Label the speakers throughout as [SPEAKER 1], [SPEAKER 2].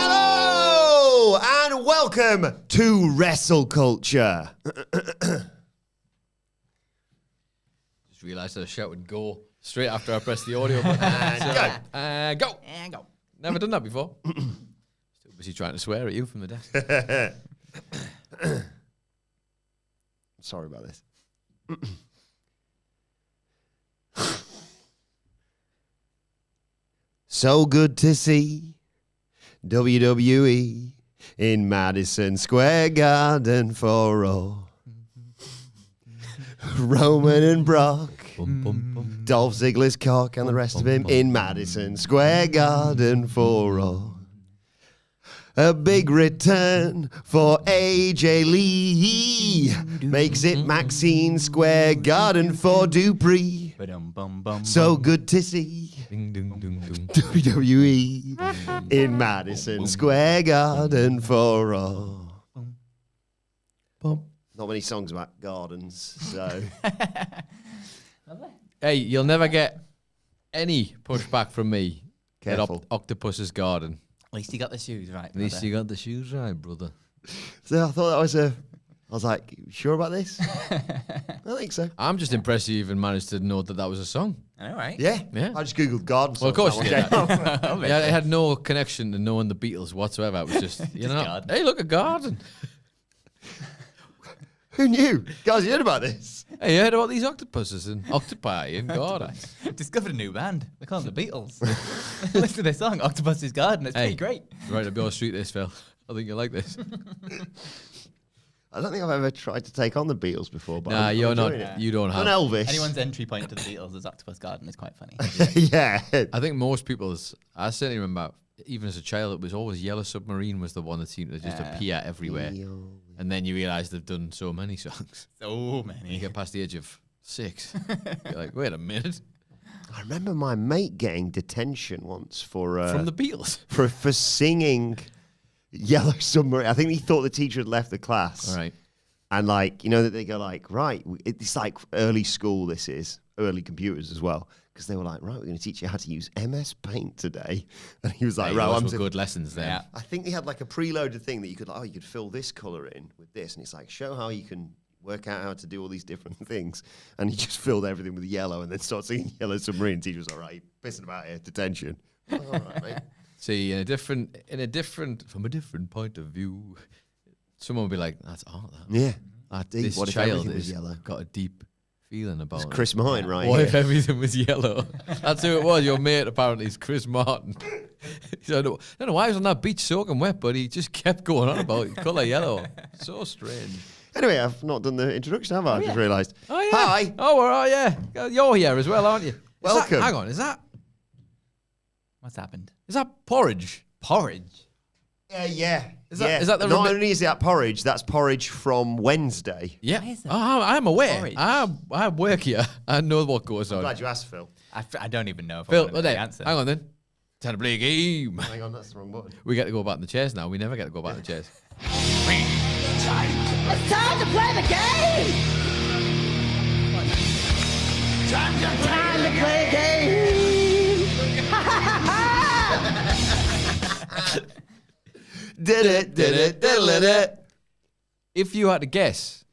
[SPEAKER 1] Hello and welcome to WrestleCulture.
[SPEAKER 2] Just realised I shouted go straight after I pressed the audio button. Go.
[SPEAKER 3] Go.
[SPEAKER 2] Never done that before. Still busy trying to swear at you from the desk.
[SPEAKER 1] Sorry about this. So good to see WWE in Madison Square Garden for Raw. Roman and Brock, Dolph Ziggler's cock and the rest of him in Madison Square Garden for Raw. A big return for AJ Lee makes it Maxine Square Garden for Dupree. So good to see WWE in Madison Square Garden for Raw. Not many songs about gardens, so.
[SPEAKER 2] Hey, you'll never get any pushback from me
[SPEAKER 1] Careful.
[SPEAKER 2] at Octopus's Garden.
[SPEAKER 3] At least you got the shoes right.
[SPEAKER 2] At least you got the shoes right, brother.
[SPEAKER 1] So I thought that was I was like, you sure about this? I think so.
[SPEAKER 2] I'm just impressed you even managed to know that that was a song.
[SPEAKER 3] I know, right?
[SPEAKER 1] Yeah.
[SPEAKER 2] Yeah.
[SPEAKER 1] I just Googled garden songs.
[SPEAKER 2] Well, of course you did.
[SPEAKER 1] Yeah.
[SPEAKER 2] Yeah, it had no connection to knowing the Beatles whatsoever. It was just, you know,
[SPEAKER 3] garden.
[SPEAKER 2] hey, look, a garden.
[SPEAKER 1] Who knew? Guys, you heard about this?
[SPEAKER 2] Hey, you heard about these octopuses and octopi in gardens?
[SPEAKER 3] Discovered a new band. They call them the Beatles. Listen to their song, Octopus's Garden. It's pretty great.
[SPEAKER 2] Right up your street, this, Phil. I think you like this.
[SPEAKER 1] I don't think I've ever tried to take on the Beatles before. But
[SPEAKER 2] Nah,
[SPEAKER 1] I'm
[SPEAKER 2] you're
[SPEAKER 1] enjoying
[SPEAKER 2] not.
[SPEAKER 1] it.
[SPEAKER 2] You don't
[SPEAKER 1] On
[SPEAKER 2] have.
[SPEAKER 1] Elvis.
[SPEAKER 3] Anyone's entry point to the Beatles as Octopus Garden is quite funny.
[SPEAKER 1] Yeah.
[SPEAKER 2] I think most people's. I certainly remember, even as a child, it was always Yellow Submarine was the one that seemed to just appear everywhere. And then you realise they've done so many songs.
[SPEAKER 3] So
[SPEAKER 2] You
[SPEAKER 3] many.
[SPEAKER 2] get past the age of 6. You're like, wait a minute.
[SPEAKER 1] I remember my mate getting detention once for
[SPEAKER 2] From the Beatles.
[SPEAKER 1] for singing Yellow Submarine. I think he thought the teacher had left the class.
[SPEAKER 2] All right.
[SPEAKER 1] And like, you know, that they go like, right, it's like early school, this is, early computers as well. Because they were like, right, we're going to teach you how to use MS Paint today. And he was like,
[SPEAKER 2] Hey,
[SPEAKER 1] right,
[SPEAKER 2] those were good lessons there.
[SPEAKER 3] Yeah.
[SPEAKER 1] I think they had like a preloaded thing that you could, like, you could fill this color in with this. And it's like, show how you can work out how to do all these different things. And he just filled everything with yellow and then started singing Yellow Submarine. Teacher was all right, pissing about here, detention. All right, mate.
[SPEAKER 2] See, from a different point of view, someone would be like, "That's art." That.
[SPEAKER 1] Yeah. Deep.
[SPEAKER 2] This
[SPEAKER 1] What if
[SPEAKER 2] child
[SPEAKER 1] everything was
[SPEAKER 2] has
[SPEAKER 1] yellow?
[SPEAKER 2] got a deep feeling about it.
[SPEAKER 1] Chris Martin, right?
[SPEAKER 2] What
[SPEAKER 1] here.
[SPEAKER 2] if everything was yellow? That's who it was. Your mate apparently is Chris Martin. So I don't know why he was on that beach soaking wet, but he just kept going on about colour yellow. So strange.
[SPEAKER 1] Anyway, I've not done the introduction, have I? I just realised.
[SPEAKER 2] Oh yeah.
[SPEAKER 1] Hi.
[SPEAKER 2] Oh, yeah. You're here as well, aren't you?
[SPEAKER 1] Welcome.
[SPEAKER 2] Hang on. Is that
[SPEAKER 3] What's happened?
[SPEAKER 2] porridge?
[SPEAKER 3] Porridge.
[SPEAKER 1] Yeah.
[SPEAKER 2] Is that the
[SPEAKER 1] Not only is that porridge, that's porridge from Wednesday.
[SPEAKER 2] Yeah.
[SPEAKER 3] Why is that
[SPEAKER 2] I'm aware.
[SPEAKER 3] porridge?
[SPEAKER 2] I work here. I know what goes on.
[SPEAKER 1] Glad you asked, Phil.
[SPEAKER 3] I don't even know if I
[SPEAKER 2] Phil,
[SPEAKER 3] want to know the answer.
[SPEAKER 2] hang on then. Time to play a game.
[SPEAKER 1] Hang on, that's the wrong button.
[SPEAKER 2] We get to go back in the chairs now. We never get to go back in the chairs.
[SPEAKER 4] It's time to play the game! Time to play a game!
[SPEAKER 1] Did it.
[SPEAKER 2] If you had to guess,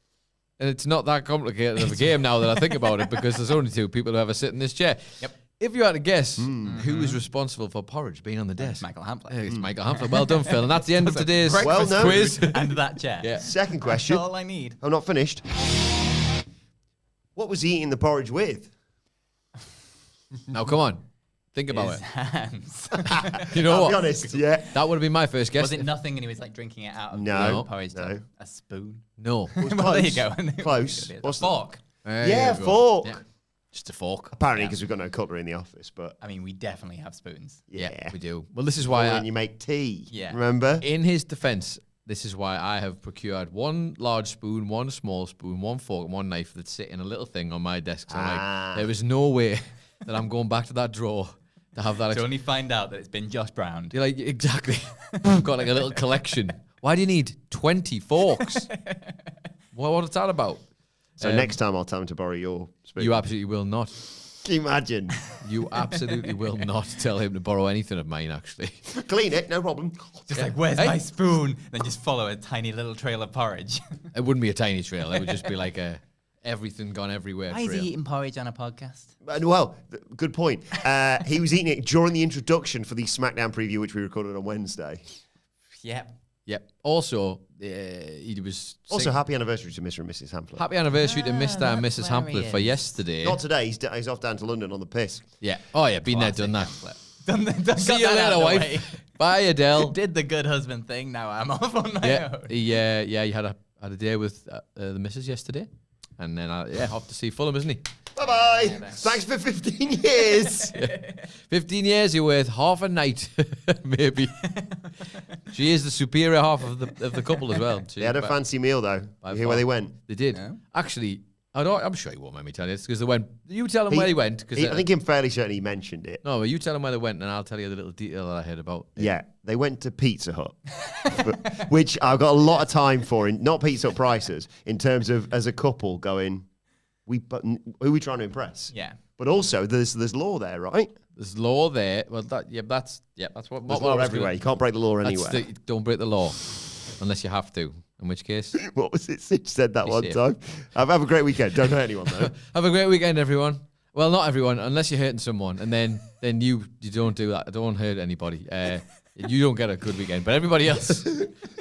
[SPEAKER 2] and it's not that complicated of a game now that I think about it, because there's only 2 people who ever sit in this chair.
[SPEAKER 3] Yep.
[SPEAKER 2] If you had to guess who is responsible for porridge being on the desk,
[SPEAKER 3] Michael Hamflett.
[SPEAKER 2] It's Michael Hamflett. Well done, Phil. And that's the end of today's
[SPEAKER 1] Well done.
[SPEAKER 2] quiz.
[SPEAKER 3] And that chair.
[SPEAKER 2] Yeah.
[SPEAKER 1] Second
[SPEAKER 3] That's
[SPEAKER 1] question.
[SPEAKER 3] all I need.
[SPEAKER 1] I'm not finished. What was he eating the porridge with?
[SPEAKER 2] Now, come on. Think about
[SPEAKER 3] His
[SPEAKER 2] it.
[SPEAKER 3] hands.
[SPEAKER 2] You know
[SPEAKER 1] I'll
[SPEAKER 2] what?
[SPEAKER 1] be honest, yeah.
[SPEAKER 2] That would have been my first guess.
[SPEAKER 3] Was it nothing and he was like drinking it out of
[SPEAKER 1] No,
[SPEAKER 3] the porridge?
[SPEAKER 1] no.
[SPEAKER 3] A spoon.
[SPEAKER 2] No.
[SPEAKER 3] Well, there you go.
[SPEAKER 1] Close.
[SPEAKER 3] A
[SPEAKER 1] What's the-
[SPEAKER 3] fork.
[SPEAKER 2] There
[SPEAKER 1] Yeah,
[SPEAKER 2] you go.
[SPEAKER 1] fork.
[SPEAKER 2] Yeah. Just a fork.
[SPEAKER 1] Apparently,
[SPEAKER 3] Yeah.
[SPEAKER 1] because we've got no cutlery in the office, but
[SPEAKER 3] I mean, we definitely have spoons.
[SPEAKER 1] yeah.
[SPEAKER 2] We do. Well, this is why
[SPEAKER 1] When you make tea,
[SPEAKER 3] Yeah.
[SPEAKER 1] remember?
[SPEAKER 2] in his defense, this is why I have procured 1 large spoon, 1 small spoon, 1 fork, and 1 knife that sit in a little thing on my desk. So I'm
[SPEAKER 1] Ah.
[SPEAKER 2] like, there is no way that I'm going back to that drawer to have that.
[SPEAKER 3] To only find out that it's been Josh Brown.
[SPEAKER 2] You're like, exactly. I've got like a little collection Why do you need 20 forks? What's that about?
[SPEAKER 1] So next time I'll tell him to borrow your spoon.
[SPEAKER 2] You absolutely will not.
[SPEAKER 1] Can you imagine?
[SPEAKER 2] You absolutely will not tell him to borrow anything of mine, actually.
[SPEAKER 1] Clean it, no problem.
[SPEAKER 3] Just like, where's my spoon? Then just follow a tiny little trail of porridge.
[SPEAKER 2] It wouldn't be a tiny trail. It would just be like everything gone everywhere
[SPEAKER 3] Why is
[SPEAKER 2] trail.
[SPEAKER 3] he eating porridge on a podcast?
[SPEAKER 1] Well, good point. He was eating it during the introduction for the SmackDown preview, which we recorded on Wednesday.
[SPEAKER 3] Yep.
[SPEAKER 2] Yep. Also, he was
[SPEAKER 1] Also, happy anniversary to Mr. and Mrs. Hamplet.
[SPEAKER 2] happy anniversary to Mr. and
[SPEAKER 3] that's
[SPEAKER 2] Mrs.
[SPEAKER 3] where he
[SPEAKER 2] Hamplet for
[SPEAKER 3] is.
[SPEAKER 2] yesterday.
[SPEAKER 1] Not today. He's off down to London on the piss.
[SPEAKER 2] Yeah. Oh, yeah. Been there, done that.
[SPEAKER 3] See
[SPEAKER 2] See you later, wife. Bye, Adele.
[SPEAKER 3] Did the good husband thing. Now I'm off on my own.
[SPEAKER 2] He had a day with the missus yesterday, and then off to see Fulham, isn't he?
[SPEAKER 1] Bye-bye. Thanks for 15 years.
[SPEAKER 2] 15 years, you're worth half a night, maybe. She is the superior half of the couple as well.
[SPEAKER 1] They had a fancy meal, though. You hear where they went?
[SPEAKER 2] They did.
[SPEAKER 3] Yeah.
[SPEAKER 2] Actually, I'm sure he won't let me tell you this, because they went. You tell him where he went.
[SPEAKER 1] I think I'm fairly certain he mentioned it.
[SPEAKER 2] No, but you tell him where they went, and I'll tell you the little detail that I heard about.
[SPEAKER 1] Yeah, they went to Pizza Hut, which I've got a lot of time for. Not Pizza Hut prices, in terms of as a couple going, who are we trying to impress?
[SPEAKER 3] Yeah.
[SPEAKER 1] But also, there's law there, right?
[SPEAKER 2] There's law there. Well, that's what.
[SPEAKER 1] There's law everywhere. You can't break the law anywhere.
[SPEAKER 2] Don't break the law, unless you have to. In which case,
[SPEAKER 1] What was it? Sid said that one
[SPEAKER 2] safe.
[SPEAKER 1] time. Have a great weekend. Don't hurt anyone, though.
[SPEAKER 2] have a great weekend, everyone. Well, not everyone, unless you're hurting someone, and then you don't do that. Don't hurt anybody. You don't get a good weekend, but everybody else,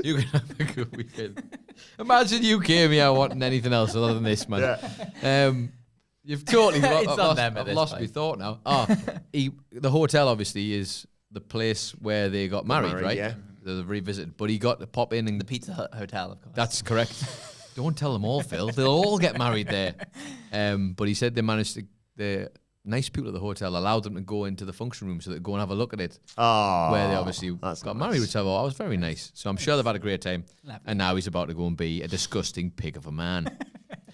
[SPEAKER 2] you can have a good weekend. Imagine you came here wanting anything else other than this, man.
[SPEAKER 1] Yeah.
[SPEAKER 2] You've totally
[SPEAKER 3] It's on them at
[SPEAKER 2] I've
[SPEAKER 3] this
[SPEAKER 2] lost
[SPEAKER 3] point.
[SPEAKER 2] my thought now. The hotel obviously is the place where they got married, right?
[SPEAKER 1] yeah.
[SPEAKER 2] They've revisited, but he got to pop in and
[SPEAKER 3] The Pizza Hut Hotel, of course.
[SPEAKER 2] that's correct. Don't tell them all, Phil. They'll all get married there. But he said they managed to. The nice people at the hotel allowed them to go into the function room so they could go and have a look at it,
[SPEAKER 1] Oh,
[SPEAKER 2] where they obviously
[SPEAKER 1] that's
[SPEAKER 2] got
[SPEAKER 1] nice.
[SPEAKER 2] married, which I thought was very nice. So I'm sure they've had a great time.
[SPEAKER 3] Lovely.
[SPEAKER 2] And now he's about to go and be a disgusting pig of a man.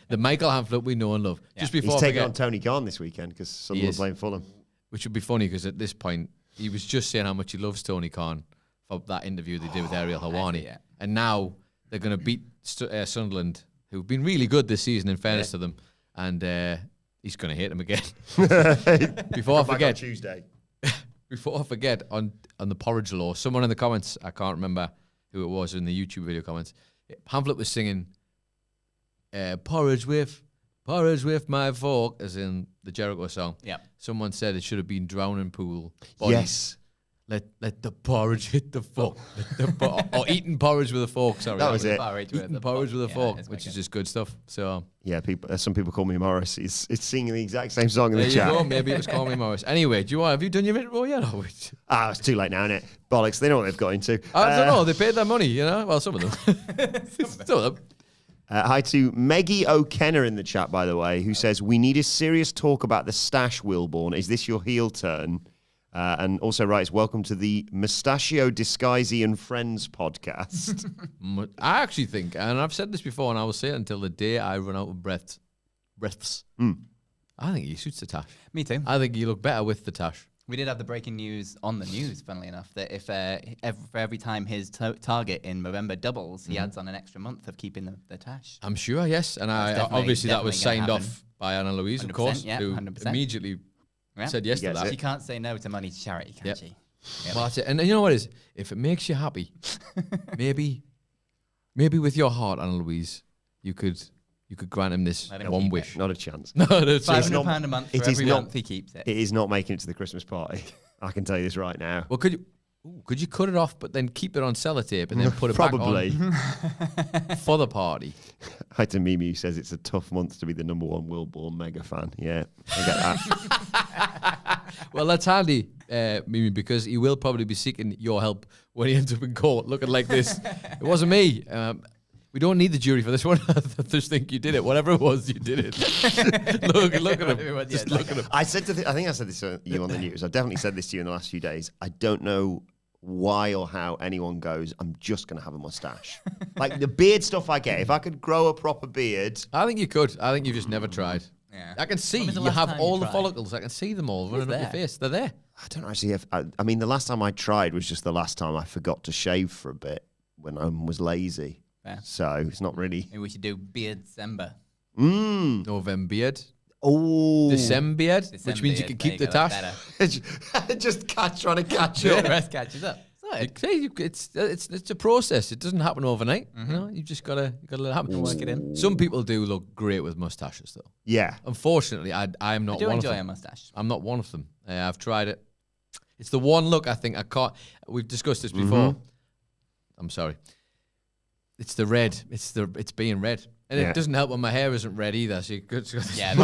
[SPEAKER 2] The Michael Hamplet we know and love. Just before
[SPEAKER 1] He's
[SPEAKER 2] I
[SPEAKER 1] taking
[SPEAKER 2] forget,
[SPEAKER 1] on Tony Khan this weekend because Sunderland
[SPEAKER 2] is.
[SPEAKER 1] are playing Fulham.
[SPEAKER 2] which would be funny because at this point he was just saying how much he loves Tony Khan for that interview they did with Ariel Hawani,
[SPEAKER 3] yeah.
[SPEAKER 2] and now they're going to beat Sunderland, who've been really good this season. In fairness to them, and he's going to hate them again. Before I
[SPEAKER 1] Back on
[SPEAKER 2] forget,
[SPEAKER 1] Tuesday.
[SPEAKER 2] on the porridge law, someone in the comments, I can't remember who it was in the YouTube video comments, Pamphlet was singing porridge with my fork, as in the Jericho song.
[SPEAKER 3] Yeah.
[SPEAKER 2] Someone said it should have been drowning pool.
[SPEAKER 1] Yes.
[SPEAKER 2] Let the porridge hit the fork. Or eating porridge with a fork, sorry.
[SPEAKER 1] That was it.
[SPEAKER 2] Eating porridge with a fork,
[SPEAKER 3] it's
[SPEAKER 2] which
[SPEAKER 3] wicked.
[SPEAKER 2] is just good stuff. So
[SPEAKER 1] Yeah, some people call me Morris. It's singing the exact same song in
[SPEAKER 2] there
[SPEAKER 1] the
[SPEAKER 2] you
[SPEAKER 1] chat.
[SPEAKER 2] go. Maybe it was Call Me Morris. Anyway, have you done your intro yet? Or
[SPEAKER 1] It's too late now, innit? Bollocks. They know what they've got into.
[SPEAKER 2] I don't know. They paid their money, you know? Well, some of them. Some of them.
[SPEAKER 1] Hi to Meggie O'Kenner in the chat, by the way, who says, we need a serious talk about the stash, Wilbourn. Is this your heel turn? And also writes, welcome to the Mustachio Disguisey and Friends podcast.
[SPEAKER 2] I actually think, and I've said this before, and I will say it until the day I run out of breaths. I think he suits the tash.
[SPEAKER 3] Me too.
[SPEAKER 2] I think you look better with the tash.
[SPEAKER 3] We did have the breaking news on the news, funnily enough, that if for every time his target in November doubles, he adds on an extra month of keeping the tash.
[SPEAKER 2] I'm sure, yes. And obviously that was signed off by Anna Louise, of
[SPEAKER 3] 100%,
[SPEAKER 2] course,
[SPEAKER 3] yeah,
[SPEAKER 2] who
[SPEAKER 3] 100%.
[SPEAKER 2] immediately said yes to
[SPEAKER 1] gets
[SPEAKER 2] that.
[SPEAKER 3] She can't say no to money to charity, can
[SPEAKER 2] Yep.
[SPEAKER 3] she?
[SPEAKER 2] Well, that's it. And you know what it is? If it makes you happy, maybe with your heart, Anna Louise, you could grant him this
[SPEAKER 3] Let him
[SPEAKER 2] one
[SPEAKER 3] keep
[SPEAKER 2] wish.
[SPEAKER 1] Not a chance.
[SPEAKER 2] No, that's it.
[SPEAKER 3] £500 a month for
[SPEAKER 1] it is
[SPEAKER 3] every
[SPEAKER 1] not-
[SPEAKER 3] month he keeps it.
[SPEAKER 1] It is not making it to the Christmas party. I can tell you this right now.
[SPEAKER 2] Well, could you cut it off, but then keep it on sellotape and then put it
[SPEAKER 1] Probably.
[SPEAKER 2] back on for the party?
[SPEAKER 1] Hi to Mimi, who says it's a tough month to be the number one Wilbourn mega fan. Yeah, I get that.
[SPEAKER 2] Well, that's handy, Mimi, because he will probably be seeking your help when he ends up in court looking like this. It wasn't me. We don't need the jury for this one. I just think you did it. Whatever it was, you did it. look at him. Just look at him.
[SPEAKER 1] I think I said this to you on the news. I've definitely said this to you in the last few days. I don't know why or how anyone goes, I'm just going to have a mustache. Like the beard stuff I get, if I could grow a proper beard.
[SPEAKER 2] I think you could. I think you've just never tried.
[SPEAKER 3] Yeah.
[SPEAKER 2] I can see
[SPEAKER 3] When was the
[SPEAKER 2] you
[SPEAKER 3] last
[SPEAKER 2] have
[SPEAKER 3] time
[SPEAKER 2] all
[SPEAKER 3] you
[SPEAKER 2] the
[SPEAKER 3] tried?
[SPEAKER 2] follicles. I can see them all running up your
[SPEAKER 3] there?
[SPEAKER 2] face. They're there.
[SPEAKER 1] I don't actually have, I mean, the last time I tried was just the last time I forgot to shave for a bit when I was lazy.
[SPEAKER 3] Yeah.
[SPEAKER 1] So it's not really.
[SPEAKER 3] Maybe we should do Beard December.
[SPEAKER 2] November beard.
[SPEAKER 1] Oh,
[SPEAKER 2] December beard, which means you can keep the tash.
[SPEAKER 1] just trying to catch
[SPEAKER 3] The
[SPEAKER 1] up.
[SPEAKER 3] rest catches up.
[SPEAKER 2] It's a process. It doesn't happen overnight. You know, you just gotta let it happen.
[SPEAKER 3] Work it in.
[SPEAKER 2] Some people do look great with mustaches, though.
[SPEAKER 1] Yeah.
[SPEAKER 2] Unfortunately, I'm not
[SPEAKER 3] I do
[SPEAKER 2] one
[SPEAKER 3] enjoy
[SPEAKER 2] of
[SPEAKER 3] a
[SPEAKER 2] them.
[SPEAKER 3] mustache.
[SPEAKER 2] I'm not one of them. I've tried it. It's the one look I think I can't. We've discussed this before. I'm sorry. It's the red. It's being red. And
[SPEAKER 1] Yeah.
[SPEAKER 2] it doesn't help when my hair isn't red either. So
[SPEAKER 3] Yeah,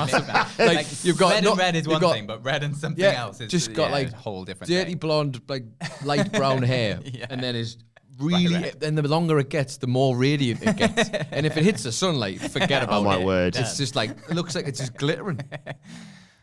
[SPEAKER 2] like you've got
[SPEAKER 3] red and red is one thing, but red and something else is
[SPEAKER 2] just got like
[SPEAKER 3] a whole different
[SPEAKER 2] dirty
[SPEAKER 3] thing.
[SPEAKER 2] blonde, like light brown hair,
[SPEAKER 3] Yeah.
[SPEAKER 2] and then is really. And the longer it gets, the more radiant it gets. And if it hits the sunlight, forget about it.
[SPEAKER 1] Oh my word!
[SPEAKER 2] It's just like it looks like it's just glittering.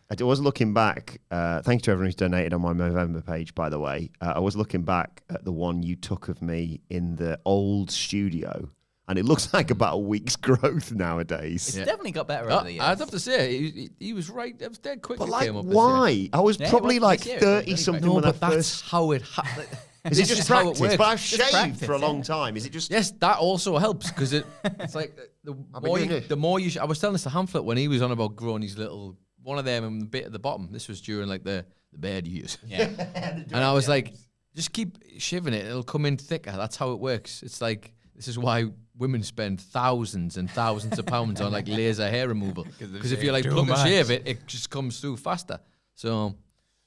[SPEAKER 1] I was looking back. Thanks to everyone who's donated on my Movember page, by the way. I was looking back at the one you took of me in the old studio, and it looks like about a week's growth nowadays.
[SPEAKER 3] It's definitely got better over the years.
[SPEAKER 2] I'd have to say he was right. It was dead quick.
[SPEAKER 1] But
[SPEAKER 2] it
[SPEAKER 1] like,
[SPEAKER 2] came up this
[SPEAKER 1] why? I was
[SPEAKER 3] Yeah,
[SPEAKER 1] probably
[SPEAKER 3] it was
[SPEAKER 1] like
[SPEAKER 3] this year, it was
[SPEAKER 1] 30
[SPEAKER 3] really
[SPEAKER 1] something
[SPEAKER 2] year. No,
[SPEAKER 1] when I
[SPEAKER 2] but that's
[SPEAKER 1] first.
[SPEAKER 2] how it.
[SPEAKER 1] Is it just practice? But I've
[SPEAKER 3] Just
[SPEAKER 1] shaved
[SPEAKER 3] practice,
[SPEAKER 1] for a long
[SPEAKER 3] yeah.
[SPEAKER 1] time. Is it just?
[SPEAKER 2] Yes, that also helps because it's like the more you. I was telling this to Hamlet when he was on about growing his little one of them and the bit at the bottom. This was during like the bad years.
[SPEAKER 3] Yeah.
[SPEAKER 2] And I was like, just keep shaving it. It'll come in thicker. That's how it works. It's like, this is why women spend thousands and thousands of pounds on like laser hair removal. Because if you like pluck and shave it, it just comes through faster. So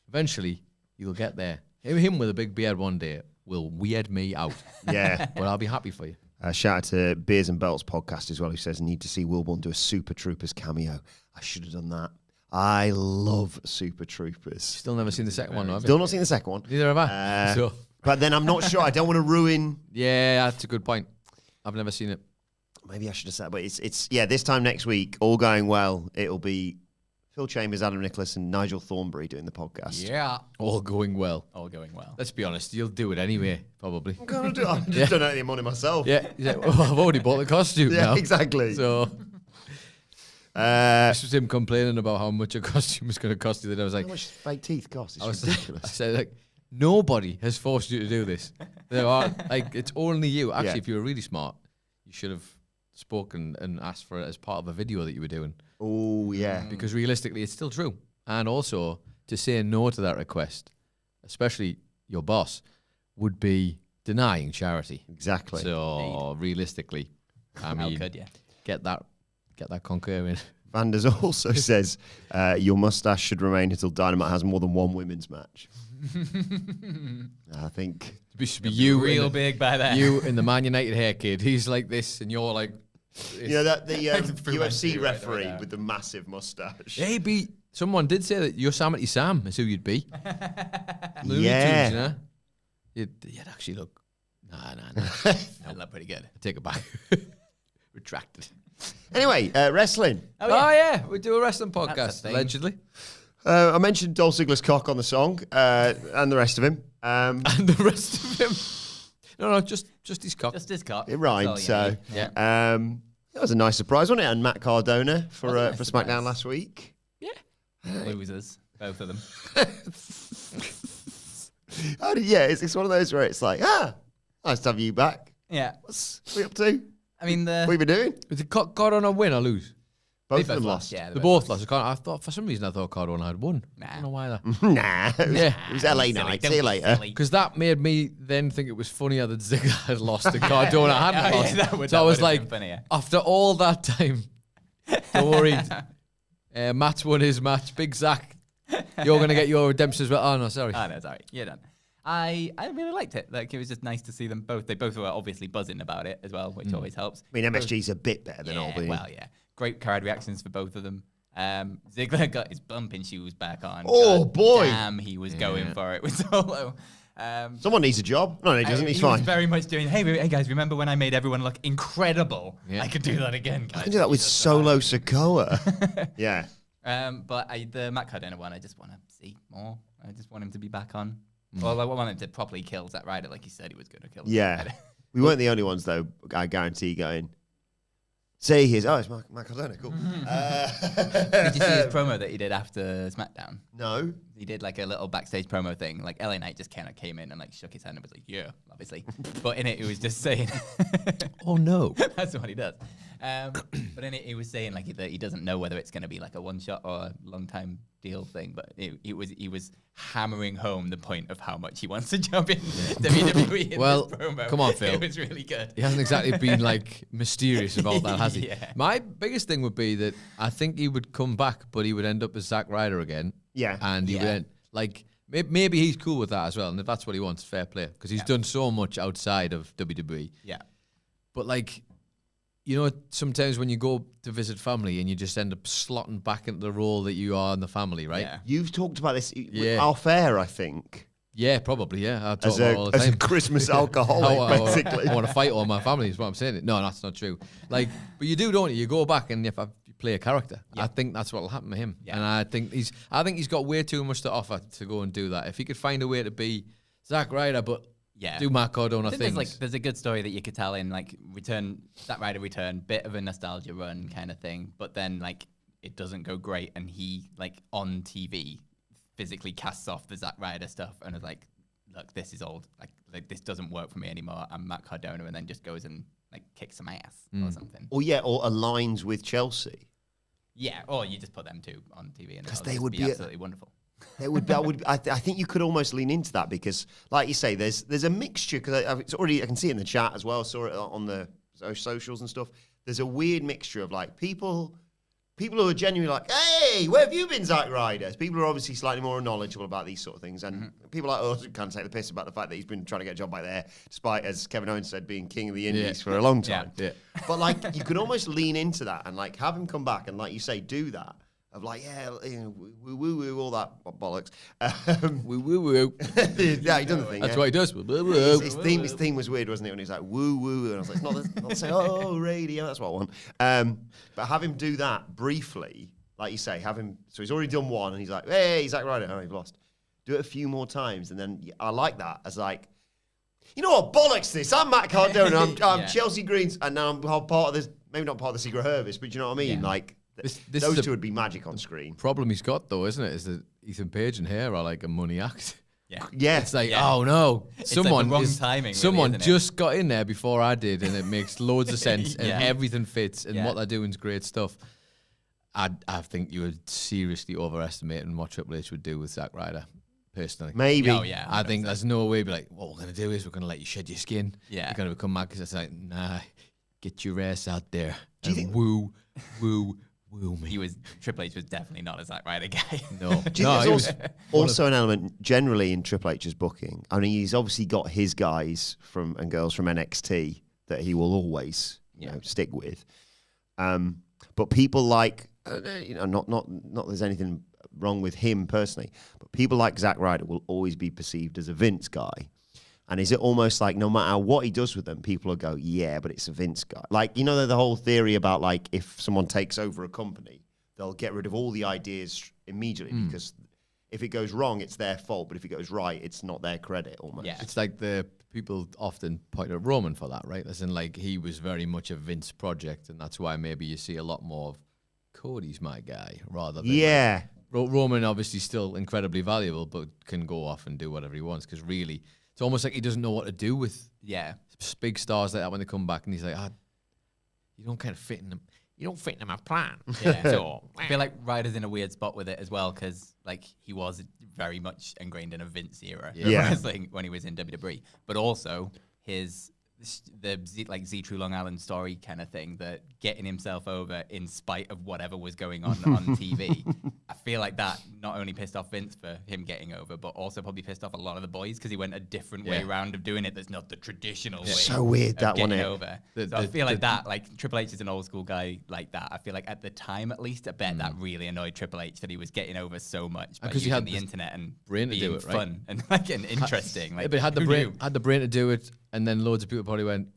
[SPEAKER 2] eventually you'll get there. Him with a big beard one day will weird me out.
[SPEAKER 1] Yeah.
[SPEAKER 2] But I'll be happy for you.
[SPEAKER 1] Shout out to Beers and Belts podcast as well, who says, need to see Wilbourn do a Super Troopers cameo. I should have done that. I love Super Troopers.
[SPEAKER 2] Still never seen the second one, have you?
[SPEAKER 1] Still not seen the second one.
[SPEAKER 2] Neither have I. So
[SPEAKER 1] But then I'm not sure. I don't want to ruin.
[SPEAKER 2] yeah, that's a good point. I've never seen it.
[SPEAKER 1] Maybe I should have said, but it's this time next week, all going well, it'll be Phil Chambers, Adam Nicholas, and Nigel Thornbury doing the podcast.
[SPEAKER 3] Yeah.
[SPEAKER 2] All going well.
[SPEAKER 3] All going well.
[SPEAKER 2] Let's be honest, you'll do it anyway, probably.
[SPEAKER 1] I'm going to do it. I'm just donating money myself.
[SPEAKER 2] Yeah, he's like, oh, I've already bought the costume
[SPEAKER 1] Yeah,
[SPEAKER 2] now.
[SPEAKER 1] exactly.
[SPEAKER 2] So this was him complaining about how much a costume was going to cost you. Then I was like,
[SPEAKER 1] how much fake teeth cost? It's
[SPEAKER 2] I
[SPEAKER 1] ridiculous.
[SPEAKER 2] said, like, nobody has forced you to do this. There are like, it's only you. Actually,
[SPEAKER 1] Yeah.
[SPEAKER 2] if you were really smart, you should have spoken and asked for it as part of a video that you were doing.
[SPEAKER 1] Oh, yeah.
[SPEAKER 2] Because realistically, it's still true. And also, to say no to that request, especially your boss, would be denying charity.
[SPEAKER 1] Exactly.
[SPEAKER 2] So realistically, I mean,
[SPEAKER 3] How could you?
[SPEAKER 2] get that concur in.
[SPEAKER 1] Vanders also says your mustache should remain until Dynamite has more than one women's match. I think
[SPEAKER 2] It should be you,
[SPEAKER 3] Real
[SPEAKER 2] in the,
[SPEAKER 3] big by then.
[SPEAKER 2] you in the Man United hair kid. He's like this, and you're like,
[SPEAKER 1] you know that the
[SPEAKER 3] Freeman
[SPEAKER 1] UFC
[SPEAKER 3] too, right
[SPEAKER 1] referee
[SPEAKER 3] there.
[SPEAKER 1] with the massive mustache.
[SPEAKER 2] hey, someone did say that Yosemite Sam is who you'd be. Looney
[SPEAKER 1] Yeah.
[SPEAKER 2] Tunes, you know? You'd actually look. Nah.
[SPEAKER 3] That looked pretty good.
[SPEAKER 2] I take it back. Retracted.
[SPEAKER 1] Anyway, wrestling.
[SPEAKER 3] Oh,
[SPEAKER 2] Oh,
[SPEAKER 3] yeah.
[SPEAKER 2] yeah, we do a wrestling
[SPEAKER 3] That's
[SPEAKER 2] podcast,
[SPEAKER 3] a thing.
[SPEAKER 2] allegedly.
[SPEAKER 1] I mentioned Dolph Ziggler's cock on the song and the rest of him.
[SPEAKER 2] And the rest of him. No, just his cock.
[SPEAKER 3] Just his cock.
[SPEAKER 1] It rhymed,
[SPEAKER 3] That's all you
[SPEAKER 1] so
[SPEAKER 3] need.
[SPEAKER 2] Yeah.
[SPEAKER 1] that was a nice surprise, wasn't it? And Matt Cardona for
[SPEAKER 3] Was a nice
[SPEAKER 1] for
[SPEAKER 3] surprise.
[SPEAKER 1] SmackDown last week.
[SPEAKER 3] Losers. Both of them.
[SPEAKER 1] It's one of those where it's like, nice to have you back.
[SPEAKER 3] Yeah.
[SPEAKER 1] What's we up to?
[SPEAKER 3] I mean,
[SPEAKER 1] What have you been doing?
[SPEAKER 2] Is it Cardona win or lose?
[SPEAKER 1] Both
[SPEAKER 3] they
[SPEAKER 1] of them lost.
[SPEAKER 3] Yeah,
[SPEAKER 2] They both lost. I thought for some reason I thought Cardona had won.
[SPEAKER 3] Nah.
[SPEAKER 2] I don't know why that.
[SPEAKER 1] Nah, it was LA
[SPEAKER 3] Silly,
[SPEAKER 1] night.
[SPEAKER 3] don't
[SPEAKER 1] See you
[SPEAKER 3] be
[SPEAKER 1] later.
[SPEAKER 3] silly.
[SPEAKER 2] Because that made me then think it was funnier that Ziggler had lost and Cardona hadn't
[SPEAKER 3] Oh, yeah,
[SPEAKER 2] lost.
[SPEAKER 3] that would-
[SPEAKER 2] So I
[SPEAKER 3] that
[SPEAKER 2] was
[SPEAKER 3] would've
[SPEAKER 2] like,
[SPEAKER 3] been funnier.
[SPEAKER 2] after all that time, don't worry. Matt's won his match. Big Zach, you're going to get your redemption as well. Oh, no, sorry.
[SPEAKER 3] Oh, no, sorry. You're done. I really liked it. Like, it was just nice to see them both. They both were obviously buzzing about it as well, which always helps.
[SPEAKER 1] I mean, MSG's a bit better than
[SPEAKER 3] Yeah,
[SPEAKER 1] Albany.
[SPEAKER 3] well, yeah. Great crowd reactions for both of them. Ziggler got his bumping shoes back on.
[SPEAKER 1] Oh,
[SPEAKER 3] God
[SPEAKER 1] boy.
[SPEAKER 3] Damn, he was going for it with Solo.
[SPEAKER 1] Someone needs a job. No, he doesn't. He's
[SPEAKER 3] he
[SPEAKER 1] fine.
[SPEAKER 3] was very much doing, hey guys, remember when I made everyone look incredible?
[SPEAKER 2] Yeah.
[SPEAKER 3] I could do that again, guys.
[SPEAKER 1] I can do that with Solo Sikoa. Yeah.
[SPEAKER 3] But the Matt Cardona one, I just want to see more. I just want him to be back on. Well, I want him to properly kill Zack Ryder like he said he was going to kill Zack
[SPEAKER 1] Yeah.
[SPEAKER 3] Ryder.
[SPEAKER 1] We weren't the only ones, though, I guarantee, going, see, it's Matt Cardona, cool.
[SPEAKER 3] Did you see his promo that he did after SmackDown?
[SPEAKER 1] No.
[SPEAKER 3] he did like a little backstage promo thing. Like LA Knight just kind of came in and like shook his hand and was like, "Yeah, obviously." But in it, he was just saying,
[SPEAKER 2] Oh no.
[SPEAKER 3] that's what he does. But in it, he was saying like that he doesn't know whether it's going to be like a one shot or a long time deal thing. But he was hammering home the point of how much he wants to jump in WWE in
[SPEAKER 2] Well,
[SPEAKER 3] this promo.
[SPEAKER 2] come on, Phil.
[SPEAKER 3] It was really good.
[SPEAKER 2] He hasn't exactly been like mysterious about that, has he?
[SPEAKER 3] Yeah.
[SPEAKER 2] My biggest thing would be that I think he would come back, but he would end up as Zack Ryder again.
[SPEAKER 1] Yeah.
[SPEAKER 2] And he would end, like, maybe he's cool with that as well. And if that's what he wants, fair play. Because he's done so much outside of WWE.
[SPEAKER 3] Yeah.
[SPEAKER 2] But, like, you know, sometimes when you go to visit family and you just end up slotting back into the role that you are in the family, right?
[SPEAKER 3] Yeah.
[SPEAKER 1] You've talked about this
[SPEAKER 2] Yeah.
[SPEAKER 1] off air, I think,
[SPEAKER 2] Yeah, probably, yeah. I talk
[SPEAKER 1] as
[SPEAKER 2] about it all
[SPEAKER 1] a,
[SPEAKER 2] the
[SPEAKER 1] as a
[SPEAKER 2] time.
[SPEAKER 1] Christmas alcoholic, basically.
[SPEAKER 2] I want to fight all my family, is what I'm saying. No, that's not true. Like, but you do, don't you? You go back and if you play a character, I think that's what will happen to him.
[SPEAKER 3] Yeah.
[SPEAKER 2] And I think he's got way too much to offer to go and do that. If he could find a way to be Zack Ryder, but do Matt Cardona things.
[SPEAKER 3] There's a good story that you could tell in like Zack Ryder return, bit of a nostalgia run kind of thing, but then like it doesn't go great, and he like on TV physically casts off the Zack Ryder stuff and is like, look, this is old, like this doesn't work for me anymore. I'm Matt Cardona, and then just goes and like kicks some ass or something.
[SPEAKER 1] Or aligns with Chelsea.
[SPEAKER 3] Yeah, or you just put them two on TV, and
[SPEAKER 1] 'Cause
[SPEAKER 3] it'll
[SPEAKER 1] they
[SPEAKER 3] just
[SPEAKER 1] would
[SPEAKER 3] be
[SPEAKER 1] be
[SPEAKER 3] absolutely wonderful.
[SPEAKER 1] It would. I think you could almost lean into that because, like you say, there's a mixture. Because it's already, I can see it in the chat as well. Saw it on the socials and stuff. There's a weird mixture of like people who are genuinely like, "Hey, where have you been, Zack Ryder?" People who are obviously slightly more knowledgeable about these sort of things, and people like us who can't take the piss about the fact that he's been trying to get a job back there, despite, as Kevin Owens said, being king of the Indies for a long time.
[SPEAKER 2] Yeah.
[SPEAKER 1] But like, you could almost lean into that and like have him come back and, like you say, do that. Of like, woo woo woo, all that bollocks.
[SPEAKER 2] Woo woo woo.
[SPEAKER 1] Yeah, he done the thing.
[SPEAKER 2] That's
[SPEAKER 1] yeah.
[SPEAKER 2] what he does. Woo woo.
[SPEAKER 1] His theme was weird, wasn't it? When he was like woo woo, and I was like, it's not say radio. That's what I want. But have him do that briefly, like you say. Have him. So he's already done one, and he's like, hey, Zack Ryder. Oh, you've lost. Do it a few more times, and then I like that as like, you know what, bollocks this. I'm Matt Cardona. I'm Chelsea Greens, and now I'm part of this. Maybe not part of the Secret Service, but you know what I mean.
[SPEAKER 3] Yeah.
[SPEAKER 1] Like.
[SPEAKER 2] This
[SPEAKER 1] Those
[SPEAKER 2] is
[SPEAKER 1] two would be magic on screen.
[SPEAKER 2] problem he's got though, isn't it? Is that Ethan Page and Hair are like a money act.
[SPEAKER 1] Yeah.
[SPEAKER 2] It's like, oh no,
[SPEAKER 3] It's like the wrong timing, really,
[SPEAKER 2] someone
[SPEAKER 3] isn't it?
[SPEAKER 2] just got in there before I did, and it makes loads of sense, and everything fits, and what they're doing is great stuff. I think you were seriously overestimating what Triple H would do with Zack Ryder, personally.
[SPEAKER 1] Maybe.
[SPEAKER 3] Oh yeah,
[SPEAKER 2] I think there's no way. Be like, what we're gonna do is we're gonna let you shed your skin.
[SPEAKER 3] Yeah.
[SPEAKER 2] You're gonna become mad because it's like, nah, get your ass out there.
[SPEAKER 1] Do you
[SPEAKER 2] and
[SPEAKER 1] think-
[SPEAKER 2] woo me?
[SPEAKER 3] Triple H was definitely not a Zack Ryder guy.
[SPEAKER 2] No,
[SPEAKER 1] Do you
[SPEAKER 2] no,
[SPEAKER 1] think
[SPEAKER 2] he
[SPEAKER 1] there's
[SPEAKER 2] was
[SPEAKER 1] also an element generally in Triple H's booking? I mean, he's obviously got his guys and girls from NXT that he will always stick with. But people like, not there's anything wrong with him personally, but people like Zack Ryder will always be perceived as a Vince guy. And is it almost like no matter what he does with them, people will go, yeah, but it's a Vince guy. Like, you know, the whole theory about like if someone takes over a company, they'll get rid of all the ideas immediately because if it goes wrong, it's their fault. But if it goes right, it's not their credit almost.
[SPEAKER 3] Yeah.
[SPEAKER 2] It's like the people often point at Roman for that, right? As in, like, he was very much a Vince project, and that's why maybe you see a lot more of Cody's my guy rather than
[SPEAKER 1] Yeah.
[SPEAKER 2] Roman. Obviously, still incredibly valuable, but can go off and do whatever he wants because really, it's almost like he doesn't know what to do with big stars like that when they come back, and he's like, you don't kind of fit in them. You don't fit in my plan.
[SPEAKER 3] Yeah.
[SPEAKER 2] So,
[SPEAKER 3] I feel like Ryder's in a weird spot with it as well because like he was very much ingrained in a Vince era wrestling when he was in WWE, but also the Z True Long Island story kind of thing, that getting himself over in spite of whatever was going on TV. I feel like that not only pissed off Vince for him getting over, but also probably pissed off a lot of the boys because he went a different way round of doing it that's not the traditional way.
[SPEAKER 1] So weird,
[SPEAKER 3] of
[SPEAKER 1] that one.
[SPEAKER 3] getting over. So I feel like that, like Triple H is an old school guy like that. I feel like at the time, at least, I bet that really annoyed Triple H that he was getting over so much by
[SPEAKER 2] because he
[SPEAKER 3] using
[SPEAKER 2] had
[SPEAKER 3] the internet and
[SPEAKER 2] brain to
[SPEAKER 3] being
[SPEAKER 2] do it, right?
[SPEAKER 3] fun and like and interesting. Like,
[SPEAKER 2] yeah, but had
[SPEAKER 3] who knew?
[SPEAKER 2] the brain to do it, and then loads of people probably went,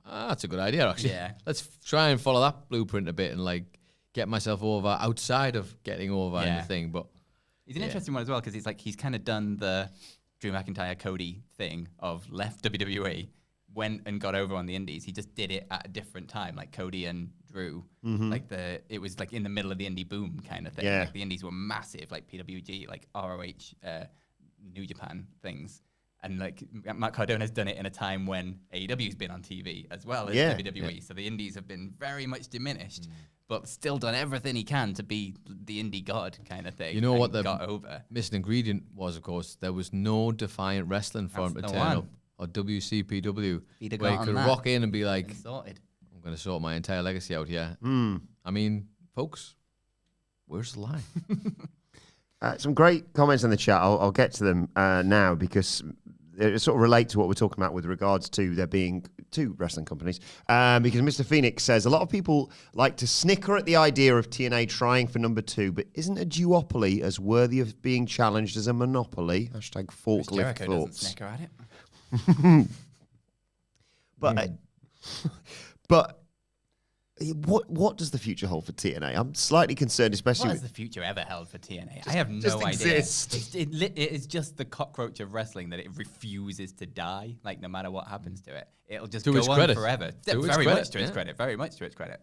[SPEAKER 2] that's a good idea, actually.
[SPEAKER 3] Yeah.
[SPEAKER 2] Let's try and follow that blueprint a bit and like get myself over outside of getting over in the thing. But
[SPEAKER 3] he's an interesting one as well because he's kind of done the Drew McIntyre Cody thing of left WWE, went and got over on the Indies. He just did it at a different time. Like Cody and through. Like it was like in the middle of the indie boom kind of thing.
[SPEAKER 1] Yeah.
[SPEAKER 3] Like the indies were massive, like PWG, like ROH, New Japan things. And like Matt Cardona's done it in a time when AEW's been on TV as well as WWE. Yeah. So the indies have been very much diminished, but still done everything he can to be the indie god kind of thing.
[SPEAKER 2] You know what the
[SPEAKER 3] got over
[SPEAKER 2] missing ingredient was, of course, there was no Defiant Wrestling firm to turn up, or WCPW, where you could rock in and be like,
[SPEAKER 3] sorted.
[SPEAKER 2] I'm going to sort my entire legacy out here. I mean, folks, where's the line?
[SPEAKER 1] Some great comments in the chat. I'll get to them now because it sort of relate to what we're talking about with regards to there being two wrestling companies. Because Mr. Phoenix says, a lot of people like to snicker at the idea of TNA trying for number 2, but isn't a duopoly as worthy of being challenged as a monopoly? Hashtag forklift thoughts.
[SPEAKER 3] Doesn't snicker at it.
[SPEAKER 1] But what does the future hold for TNA? I'm slightly concerned, especially.
[SPEAKER 3] What has the future ever held for TNA? I have no idea. It is just the cockroach of wrestling that it refuses to die. Like no matter what happens to it, it'll just go on forever. Very much to its credit. Very much to its credit.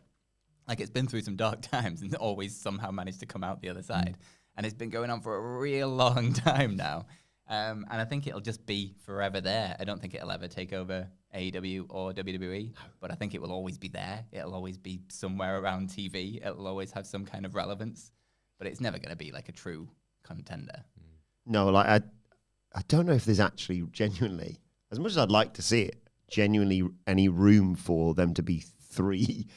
[SPEAKER 3] Like it's been through some dark times and always somehow managed to come out the other side. And it's been going on for a real long time now. And I think it'll just be forever there. I don't think it'll ever take over AEW or WWE, but I think it will always be there. It'll always be somewhere around TV. It'll always have some kind of relevance, but it's never going to be like a true contender.
[SPEAKER 1] No, like I don't know if there's actually genuinely, as much as I'd like to see it, genuinely any room for them to be three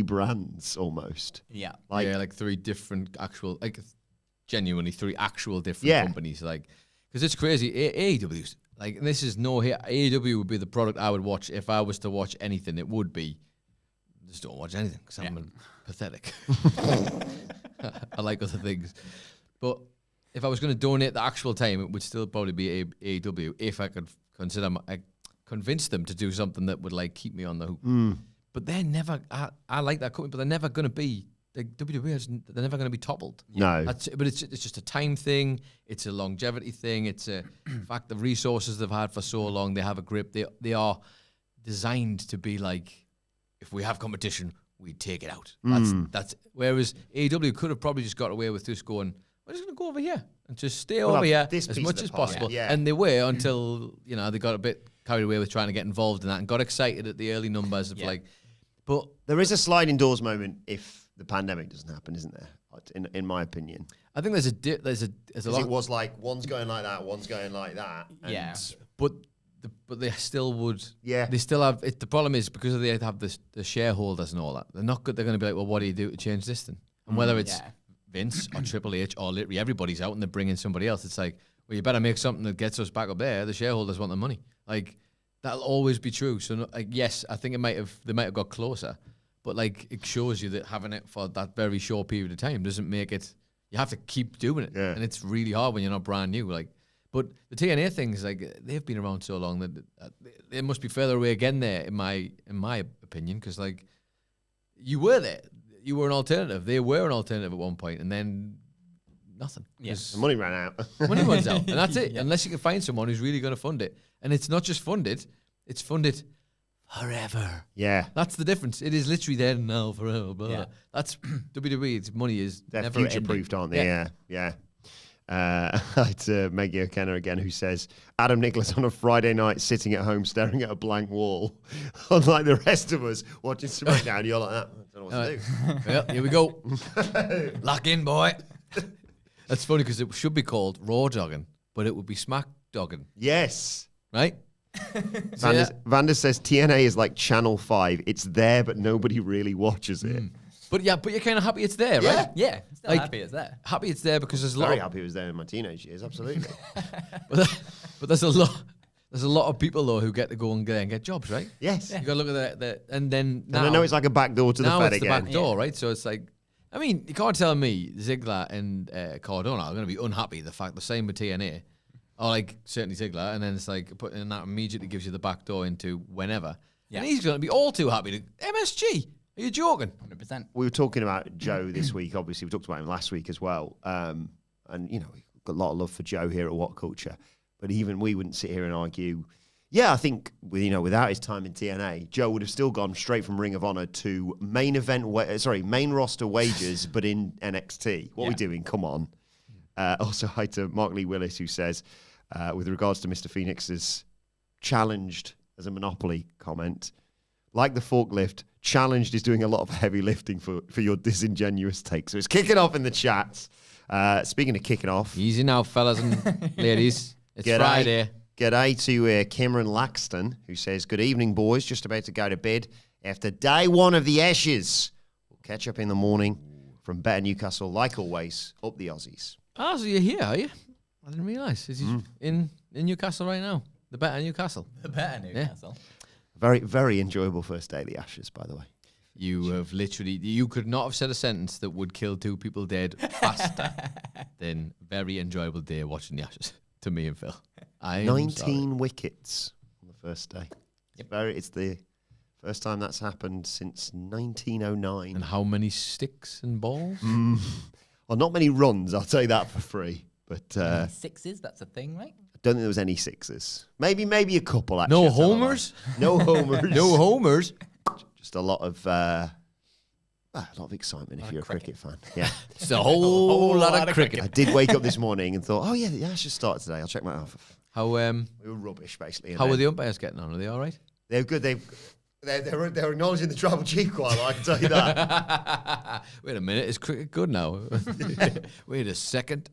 [SPEAKER 1] brands almost.
[SPEAKER 3] Yeah.
[SPEAKER 2] Like 3 different actual, like genuinely 3 actual different companies. Like, because it's crazy. AEW's like, and this is no here. AEW would be the product I would watch if I was to watch anything. It would be, just don't watch anything because I'm pathetic. I like other things, but if I was going to donate the actual time, it would still probably be AEW if I could convince them to do something that would like keep me on the hook. But they're never. I like that company, but they're never going to be. Like WWE, they're never going to be toppled.
[SPEAKER 1] No,
[SPEAKER 2] but it's just a time thing. It's a longevity thing. It's a fact the resources they've had for so long. They have a grip. They are designed to be like, if we have competition, we take it out. That's whereas AEW could have probably just got away with just going, we're just going to go over here and just stay over here as much as possible. Yeah. And they were until they got a bit carried away with trying to get involved in that and got excited at the early numbers of like. But
[SPEAKER 1] there is a sliding doors moment if the pandemic doesn't happen, isn't there? In my opinion,
[SPEAKER 2] I think there's a lot.
[SPEAKER 1] It was like one's going like that, one's going like that.
[SPEAKER 2] But they still would.
[SPEAKER 1] Yeah,
[SPEAKER 2] they still have. The problem is because they have the shareholders and all that. They're not good. They're going to be like, well, what do you do to change this thing? And whether it's Vince or Triple H or literally everybody's out and they're bringing somebody else, it's like, well, you better make something that gets us back up there. The shareholders want the money. Like that'll always be true. So yes, I think they might have got closer. But like it shows you that having it for that very short period of time doesn't make it. You have to keep doing it, and it's really hard when you're not brand new. Like, but the TNA things, like they've been around so long that they must be further away again. There, in my opinion, because like you were there, you were an alternative. They were an alternative at one point, and then nothing.
[SPEAKER 1] Yes, the money ran out.
[SPEAKER 2] Money runs out, and that's it. Unless you can find someone who's really going to fund it, and it's not just funded; it's funded. Forever.
[SPEAKER 1] Yeah.
[SPEAKER 2] That's the difference. It is literally there now forever. Blah, blah. That's WWE. Its money is
[SPEAKER 1] they're
[SPEAKER 2] never
[SPEAKER 1] future-proofed, aren't they? Yeah. It's Maggie O'Kenna again who says, Adam Nicholas on a Friday night sitting at home staring at a blank wall. Unlike the rest of us watching SmackDown, you're like that. I don't know what to do.
[SPEAKER 2] Well, here we go. Lock in, boy. That's funny because it should be called Raw Dogging, but it would be Smack Dogging.
[SPEAKER 1] Yes.
[SPEAKER 2] Right?
[SPEAKER 1] Vander says TNA is like Channel 5. It's there, but nobody really watches it.
[SPEAKER 2] But you're kind of happy it's there, right?
[SPEAKER 3] Yeah. Still happy it's there.
[SPEAKER 2] Happy it's there because there's
[SPEAKER 1] very happy it was there in my teenage years, absolutely.
[SPEAKER 2] but there's a lot of people though who get to go and get jobs, right?
[SPEAKER 1] Yes.
[SPEAKER 2] You got to look at that, and then now,
[SPEAKER 1] I know it's like a back door to the Fed again.
[SPEAKER 2] Now it's the back door, right? So it's like, I mean, you can't tell me Ziggler and Cardona are going to be unhappy. The fact the same with TNA. Or like certainly Ziggler, and then it's like putting that immediately gives you the back door into whenever. Yeah. And he's going to be all too happy. MSG, are you joking?
[SPEAKER 3] 100%.
[SPEAKER 1] We were talking about Joe this week. Obviously, we talked about him last week as well. And we've got a lot of love for Joe here at WhatCulture. But even we wouldn't sit here and argue, Yeah, I think without his time in TNA, Joe would have still gone straight from Ring of Honor to main roster wages, but in NXT. What are we doing? Come on. Also, hi to Mark Lee Willis, who says, with regards to Mr. Phoenix's challenged as a monopoly comment, like the forklift, challenged is doing a lot of heavy lifting for your disingenuous take. So it's kicking off in the chats. Speaking of kicking off.
[SPEAKER 2] Easy now, fellas and ladies. It's Friday.
[SPEAKER 1] G'day to Cameron Laxton, who says, good evening, boys. Just about to go to bed after day one of the Ashes. We'll catch up in the morning from Better Newcastle, like always, up the Aussies.
[SPEAKER 2] Oh, so you're here, are you? I didn't realise. Is he in Newcastle right now? The Better Newcastle.
[SPEAKER 3] The Better Newcastle.
[SPEAKER 1] Yeah. Very, very enjoyable first day of the Ashes, by the way.
[SPEAKER 2] You have you could not have said a sentence that would kill 2 people dead faster than very enjoyable day watching the Ashes, to me and Phil.
[SPEAKER 1] 19 wickets on the first day. It's the first time that's happened since 1909.
[SPEAKER 2] And how many sticks and balls?
[SPEAKER 1] Well, not many runs, I'll tell you that for free. But
[SPEAKER 3] sixes, that's a thing, right?
[SPEAKER 1] I don't think there was any sixes. Maybe a couple, actually.
[SPEAKER 2] No homers?
[SPEAKER 1] No homers.
[SPEAKER 2] No homers?
[SPEAKER 1] Just a lot of excitement if you're a cricket fan. Yeah.
[SPEAKER 2] Just a whole lot of cricket.
[SPEAKER 1] I did wake up this morning and thought, oh, yeah, the Ashes start today. I'll check my out.
[SPEAKER 2] How
[SPEAKER 1] we were rubbish, basically.
[SPEAKER 2] How were the umpires getting on? Are they all right?
[SPEAKER 1] They're good. They're acknowledging the tribal chief quite a lot, I can tell you that.
[SPEAKER 2] Wait a minute. Is cricket good now? Wait a second.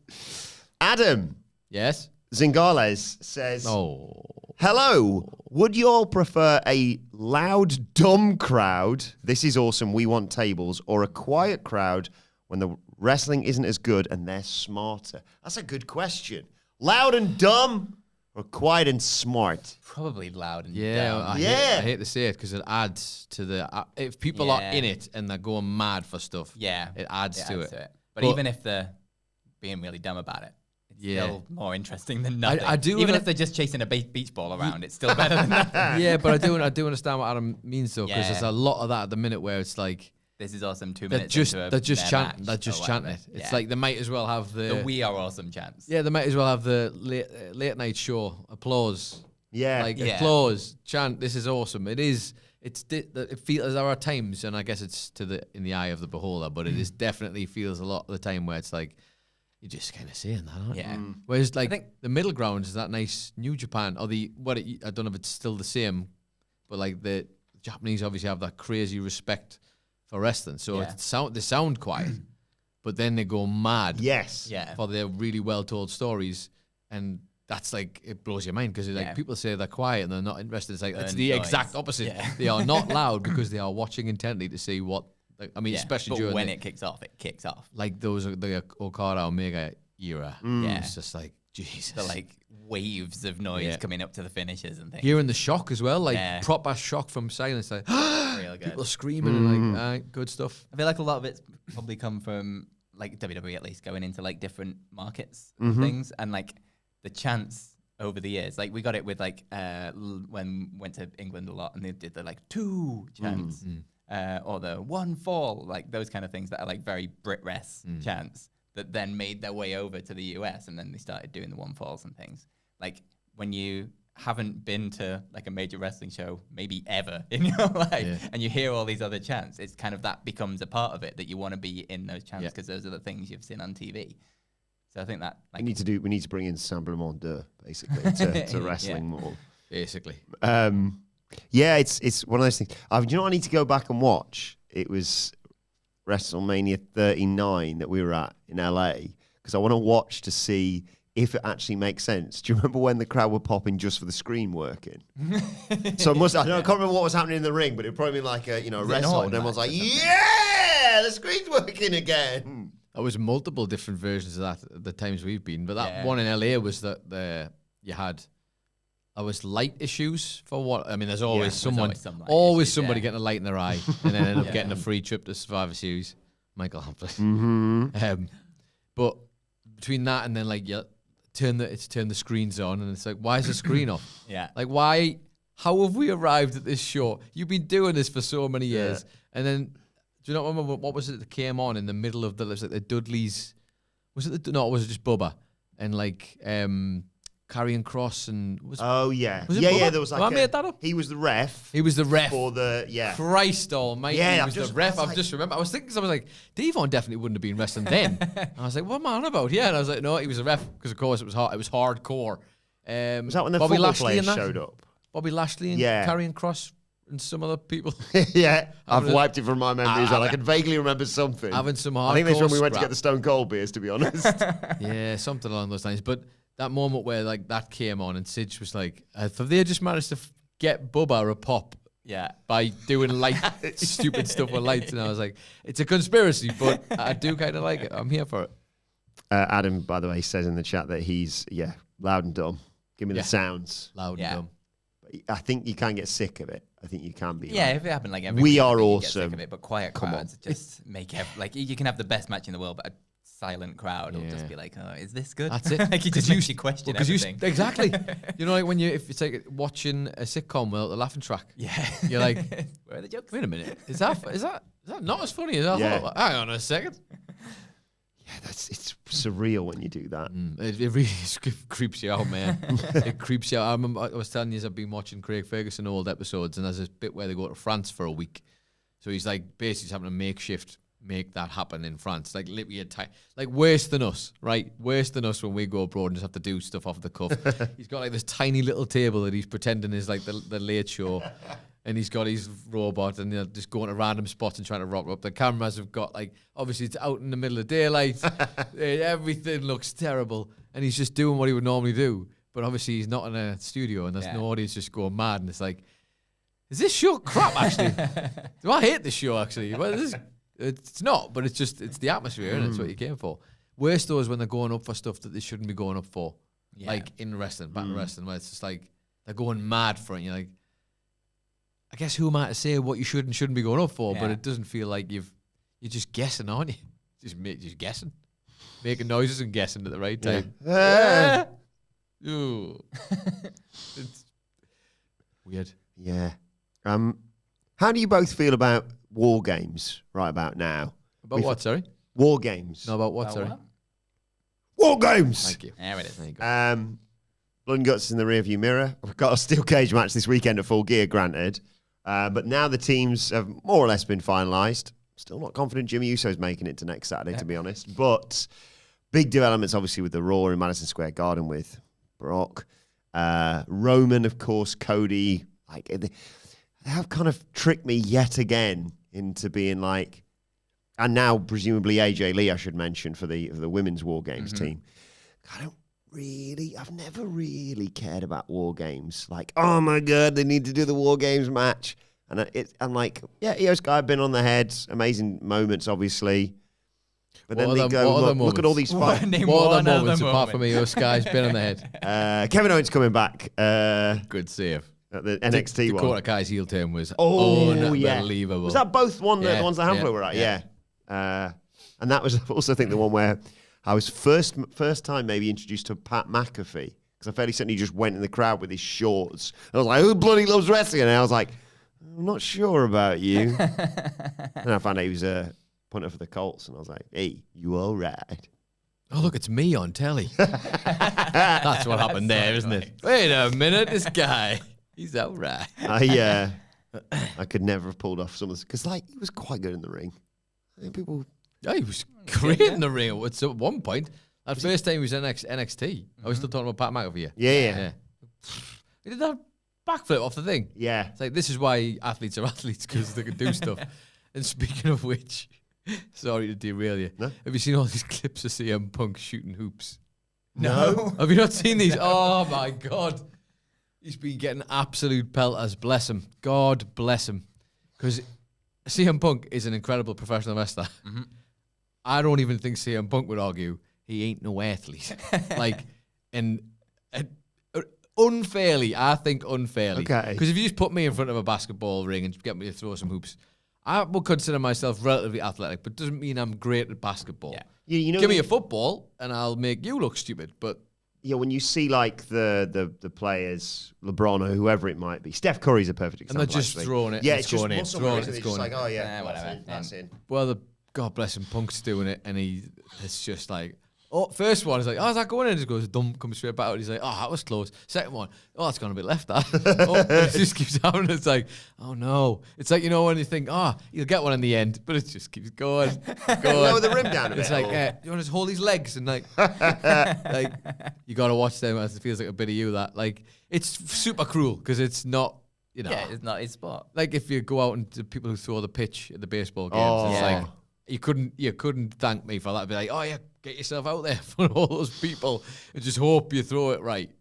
[SPEAKER 1] Adam.
[SPEAKER 2] Yes?
[SPEAKER 1] Zingales says, hello, would you all prefer a loud, dumb crowd, this is awesome, we want tables, or a quiet crowd when the wrestling isn't as good and they're smarter? That's a good question. Loud and dumb or quiet and smart?
[SPEAKER 3] Probably loud and
[SPEAKER 2] dumb.
[SPEAKER 3] I
[SPEAKER 2] hate to say it because it adds to the... if people are in it and they're going mad for stuff, it adds to it.
[SPEAKER 3] But even if they're being really dumb about it, still more interesting than nothing.
[SPEAKER 2] I do
[SPEAKER 3] even if they're just chasing a beach ball around, it's still better than nothing.
[SPEAKER 2] Yeah, but I do understand what Adam means though, because there's a lot of that at the minute where it's like,
[SPEAKER 3] this is awesome. 2 minutes.
[SPEAKER 2] They're just chanting it. It's like they might as well have the
[SPEAKER 3] "We are awesome" chants.
[SPEAKER 2] Yeah, they might as well have the late night show applause.
[SPEAKER 1] Yeah,
[SPEAKER 2] applause chant. This is awesome. It is. It feels there are times, and I guess it's in the eye of the beholder, but it is definitely feels a lot of the time where it's like, you're just kind of saying that, aren't you? Whereas, like, I think the middle ground is that nice New Japan, or I don't know if it's still the same, but like the Japanese obviously have that crazy respect for wrestling, so they sound quiet, but then they go mad.
[SPEAKER 1] Yes,
[SPEAKER 2] for their really well told stories, and that's like it blows your mind because like people say they're quiet and they're not interested. It's like it's the exact opposite. Yeah. They are not loud because they are watching intently to see what. I mean, especially during
[SPEAKER 3] when it kicks off, it kicks off.
[SPEAKER 2] Like the Okada Omega era. It's just like, Jesus.
[SPEAKER 3] The like waves of noise coming up to the finishes and things.
[SPEAKER 2] Hearing the shock as well, like proper shock from silence. Like,
[SPEAKER 3] real good.
[SPEAKER 2] People screaming and like, good stuff.
[SPEAKER 3] I feel like a lot of it's probably come from like WWE at least going into like different markets and things, and like the chants over the years. Like we got it with like when went to England a lot and they did the like 2 chants. Or the 1 fall, like those kind of things that are like very Brit Res chants that then made their way over to the US, and then they started doing the 1 falls and things. Like when you haven't been to like a major wrestling show, maybe ever in your life, and you hear all these other chants, it's kind of that becomes a part of it that you want to be in those chants because those are the things you've seen on TV. So I think that like,
[SPEAKER 1] we need to bring in Simplement Deux basically to wrestling more.
[SPEAKER 2] Basically.
[SPEAKER 1] Yeah, it's one of those things. Do you know what I need to go back and watch? It was WrestleMania 39 that we were at in LA, because I want to watch to see if it actually makes sense. Do you remember when the crowd were popping just for the screen working? So I can't remember what was happening in the ring, but it probably been like a wrestle, and everyone's like, yeah, the screen's working again.
[SPEAKER 2] There was multiple different versions of that at the times we've been, but that one in LA was that you had. There was light issues for what? I mean, there's always somebody getting a light in their eye and then end up getting a free trip to Survivor Series. Michael Hamflett. But between that and then like turn the screens on, and it's like, why is the screen off? Like why? How have we arrived at this show? You've been doing this for so many years, and then do you not remember what was it that came on in the middle of the Dudleys? Was it was it just Bubba and like Karrion Kross and was
[SPEAKER 1] Oh yeah,
[SPEAKER 2] Was it
[SPEAKER 1] yeah,
[SPEAKER 2] Bubba?
[SPEAKER 1] yeah. There was
[SPEAKER 2] Have
[SPEAKER 1] like
[SPEAKER 2] I made that up?
[SPEAKER 1] He was the ref.
[SPEAKER 2] He was the ref
[SPEAKER 1] for the
[SPEAKER 2] Christ Almighty!
[SPEAKER 1] Yeah,
[SPEAKER 2] he
[SPEAKER 1] I've
[SPEAKER 2] was
[SPEAKER 1] just-
[SPEAKER 2] the ref.
[SPEAKER 1] I was
[SPEAKER 2] I've just remembered. I was thinking, I was like, Devon definitely wouldn't have been wrestling then. And I was like, what am I on about? Yeah, and I was like, no, he was a ref because of course it was hard. It was hardcore.
[SPEAKER 1] Was that when the
[SPEAKER 2] Bobby
[SPEAKER 1] football
[SPEAKER 2] Lashley
[SPEAKER 1] players
[SPEAKER 2] and that?
[SPEAKER 1] showed up?
[SPEAKER 2] Bobby Lashley and
[SPEAKER 1] Yeah.
[SPEAKER 2] Karrion Kross and some other people
[SPEAKER 1] Yeah, I've
[SPEAKER 2] Having a-
[SPEAKER 1] wiped it from my memories. I can vaguely remember something.
[SPEAKER 2] having some
[SPEAKER 1] I think that's
[SPEAKER 2] hardcore
[SPEAKER 1] when we went to
[SPEAKER 2] scrap.
[SPEAKER 1] get the Stone Cold beers, to be honest.
[SPEAKER 2] Yeah, something along those lines. But that moment where like that came on and Sidge was like, have they just managed to get Bubba a pop
[SPEAKER 3] Yeah.
[SPEAKER 2] by doing light, stupid stuff with lights? And I was like, it's a conspiracy, but I do kind of like it. I'm here for it.
[SPEAKER 1] Adam, by the way, says in the chat that he's loud and dumb. Give me
[SPEAKER 2] Yeah.
[SPEAKER 1] the sounds.
[SPEAKER 2] Loud
[SPEAKER 3] Yeah.
[SPEAKER 2] and dumb.
[SPEAKER 1] I think you can get sick of it. I think you can be.
[SPEAKER 3] Yeah,
[SPEAKER 1] like,
[SPEAKER 3] if it happened like every
[SPEAKER 1] We
[SPEAKER 3] week,
[SPEAKER 1] are
[SPEAKER 3] I think you'd get sick
[SPEAKER 1] awesome.
[SPEAKER 3] of it, but quiet
[SPEAKER 1] Come on.
[SPEAKER 3] crowds just make like you can have the best match in the world, but a silent crowd will
[SPEAKER 2] Yeah.
[SPEAKER 3] just be like, oh, is this good?
[SPEAKER 2] That's it.
[SPEAKER 3] Like it just makes you question everything.
[SPEAKER 2] Exactly. You know, like when if it's like watching a sitcom without the laughing track.
[SPEAKER 3] Yeah.
[SPEAKER 2] You're like,
[SPEAKER 3] where are the jokes?
[SPEAKER 2] wait a minute, is that not as funny as I
[SPEAKER 1] Yeah.
[SPEAKER 2] thought? Hang on a second.
[SPEAKER 1] yeah, it's surreal when you do that.
[SPEAKER 2] It really creeps you out, man. It creeps you out. I remember I was telling you, I've been watching Craig Ferguson old episodes, and there's this bit where they go to France for a week. So he's like basically having to make that happen in France. Like literally like worse than us, right? Worse than us when we go abroad and just have to do stuff off the cuff. He's got like this tiny little table that he's pretending is like the Late Show. And he's got his robot and they're just going to random spots and trying to rock up. The cameras have got like, obviously it's out in the middle of daylight. Everything looks terrible. And he's just doing what he would normally do. But obviously he's not in a studio and there's no audience just going mad. And it's like, is this show crap actually? Do I hate this show actually? Well, it's not, but it's the atmosphere and it's what you came for. Worst though is when they're going up for stuff that they shouldn't be going up for.
[SPEAKER 3] Yeah.
[SPEAKER 2] Like in wrestling, battle wrestling, where it's just like, they're going mad for it. And you're like, I guess who am I to say what you should and shouldn't be going up for? But
[SPEAKER 3] Yeah.
[SPEAKER 2] it doesn't feel like you're just guessing, aren't you? Just guessing, making noises and guessing at the right time. Ooh. It's weird.
[SPEAKER 1] Yeah. How do you both feel about war games right about now?
[SPEAKER 2] About what? Sorry.
[SPEAKER 1] War games.
[SPEAKER 2] No, about what?
[SPEAKER 3] About
[SPEAKER 2] Sorry.
[SPEAKER 3] what?
[SPEAKER 1] War games.
[SPEAKER 2] Thank you.
[SPEAKER 3] There it is.
[SPEAKER 2] There you go.
[SPEAKER 1] Blood and Guts in the rearview mirror. We've got a steel cage match this weekend at Full Gear, granted. But now the teams have more or less been finalised. Still not confident Jimmy Uso's making it to next Saturday, to be honest. But big developments, obviously, with the Raw in Madison Square Garden with Brock. Roman, of course, Cody. Like they have kind of tricked me yet again into being like, and now presumably AJ Lee, I should mention, for the women's War Games team. I've never really cared about War Games. Like, oh my God, they need to do the War Games match. And I'm like, yeah, Io Sky been on the head. Amazing moments, obviously. But then they go, look at all these fights.
[SPEAKER 2] What other moments apart from Io Sky's been on the head?
[SPEAKER 1] Kevin Owens coming back.
[SPEAKER 2] Good save.
[SPEAKER 1] At the NXT one.
[SPEAKER 2] Dakota Kai's heel turn was
[SPEAKER 1] Oh, yeah.
[SPEAKER 2] unbelievable.
[SPEAKER 1] Was that both the ones that Hamflett were at?
[SPEAKER 2] yeah.
[SPEAKER 1] Yeah. And that was I also think the one where I was first time maybe introduced to Pat McAfee, because I fairly certainly just went in the crowd with his shorts. I was like, who bloody loves wrestling? And I was like, I'm not sure about you. And I found out he was a punter for the Colts, and I was like, hey, you all right?
[SPEAKER 2] Oh, look, it's me on telly. That's what happened there, isn't it? Wait a minute, this guy, he's all right.
[SPEAKER 1] I could never have pulled off some of this, because like he was quite good in the ring. I think people.
[SPEAKER 2] Yeah, he was great in the ring at one point. That first time he was in NXT, I was still talking about Pat McAfee.
[SPEAKER 1] Yeah.
[SPEAKER 2] He did that backflip off the thing.
[SPEAKER 1] Yeah.
[SPEAKER 2] It's like, this is why athletes are athletes, because they can do stuff. And speaking of which, sorry to derail you.
[SPEAKER 1] No?
[SPEAKER 2] Have you seen all these clips of CM Punk shooting hoops?
[SPEAKER 3] No.
[SPEAKER 2] Have you not seen these? Oh my God. He's been getting absolute pelters. Bless him. God bless him. Because CM Punk is an incredible professional wrestler.
[SPEAKER 3] Mm-hmm.
[SPEAKER 2] I don't even think CM Punk would argue he ain't no athlete. Unfairly, I think unfairly.
[SPEAKER 1] Okay.
[SPEAKER 2] Because if you just put me in front of a basketball ring and get me to throw some hoops, I would consider myself relatively athletic, but doesn't mean I'm great at basketball.
[SPEAKER 3] Yeah.
[SPEAKER 1] You know,
[SPEAKER 2] Give me a football and I'll make you look stupid. But
[SPEAKER 1] yeah, when you see like the players, LeBron or whoever it might be, Steph Curry's a perfect
[SPEAKER 2] and
[SPEAKER 1] example.
[SPEAKER 2] they're just
[SPEAKER 1] actually.
[SPEAKER 2] throng it.
[SPEAKER 1] Yeah,
[SPEAKER 2] and
[SPEAKER 1] it's just
[SPEAKER 2] throwing it,
[SPEAKER 1] muscle
[SPEAKER 2] throwing
[SPEAKER 1] memory,
[SPEAKER 2] it,
[SPEAKER 1] it's
[SPEAKER 2] it's
[SPEAKER 1] just
[SPEAKER 2] going
[SPEAKER 1] like,
[SPEAKER 2] in.
[SPEAKER 1] oh yeah,
[SPEAKER 3] Whatever.
[SPEAKER 1] that's in.
[SPEAKER 2] Well, God bless him, Punk's doing it, and it's just like, Oh, first one is like, how's that going? And just goes, dump, comes straight back out. He's like, oh, that was close. Second one, oh, that's gone a bit left, that. It just keeps happening. It's like, oh, no. It's like, when you think, you'll get one in the end, but it just keeps going.
[SPEAKER 1] Lower the rim down a bit.
[SPEAKER 2] It's like, you want to just hold his legs and like you got to watch them as it feels like a bit of you that. Like, it's super cruel because it's not,
[SPEAKER 3] Yeah, it's not his spot.
[SPEAKER 2] Like if you go out and the people who throw the pitch at the baseball games, it's like, you couldn't thank me for that. Be like, oh yeah, get yourself out there for all those people and just hope you throw it right,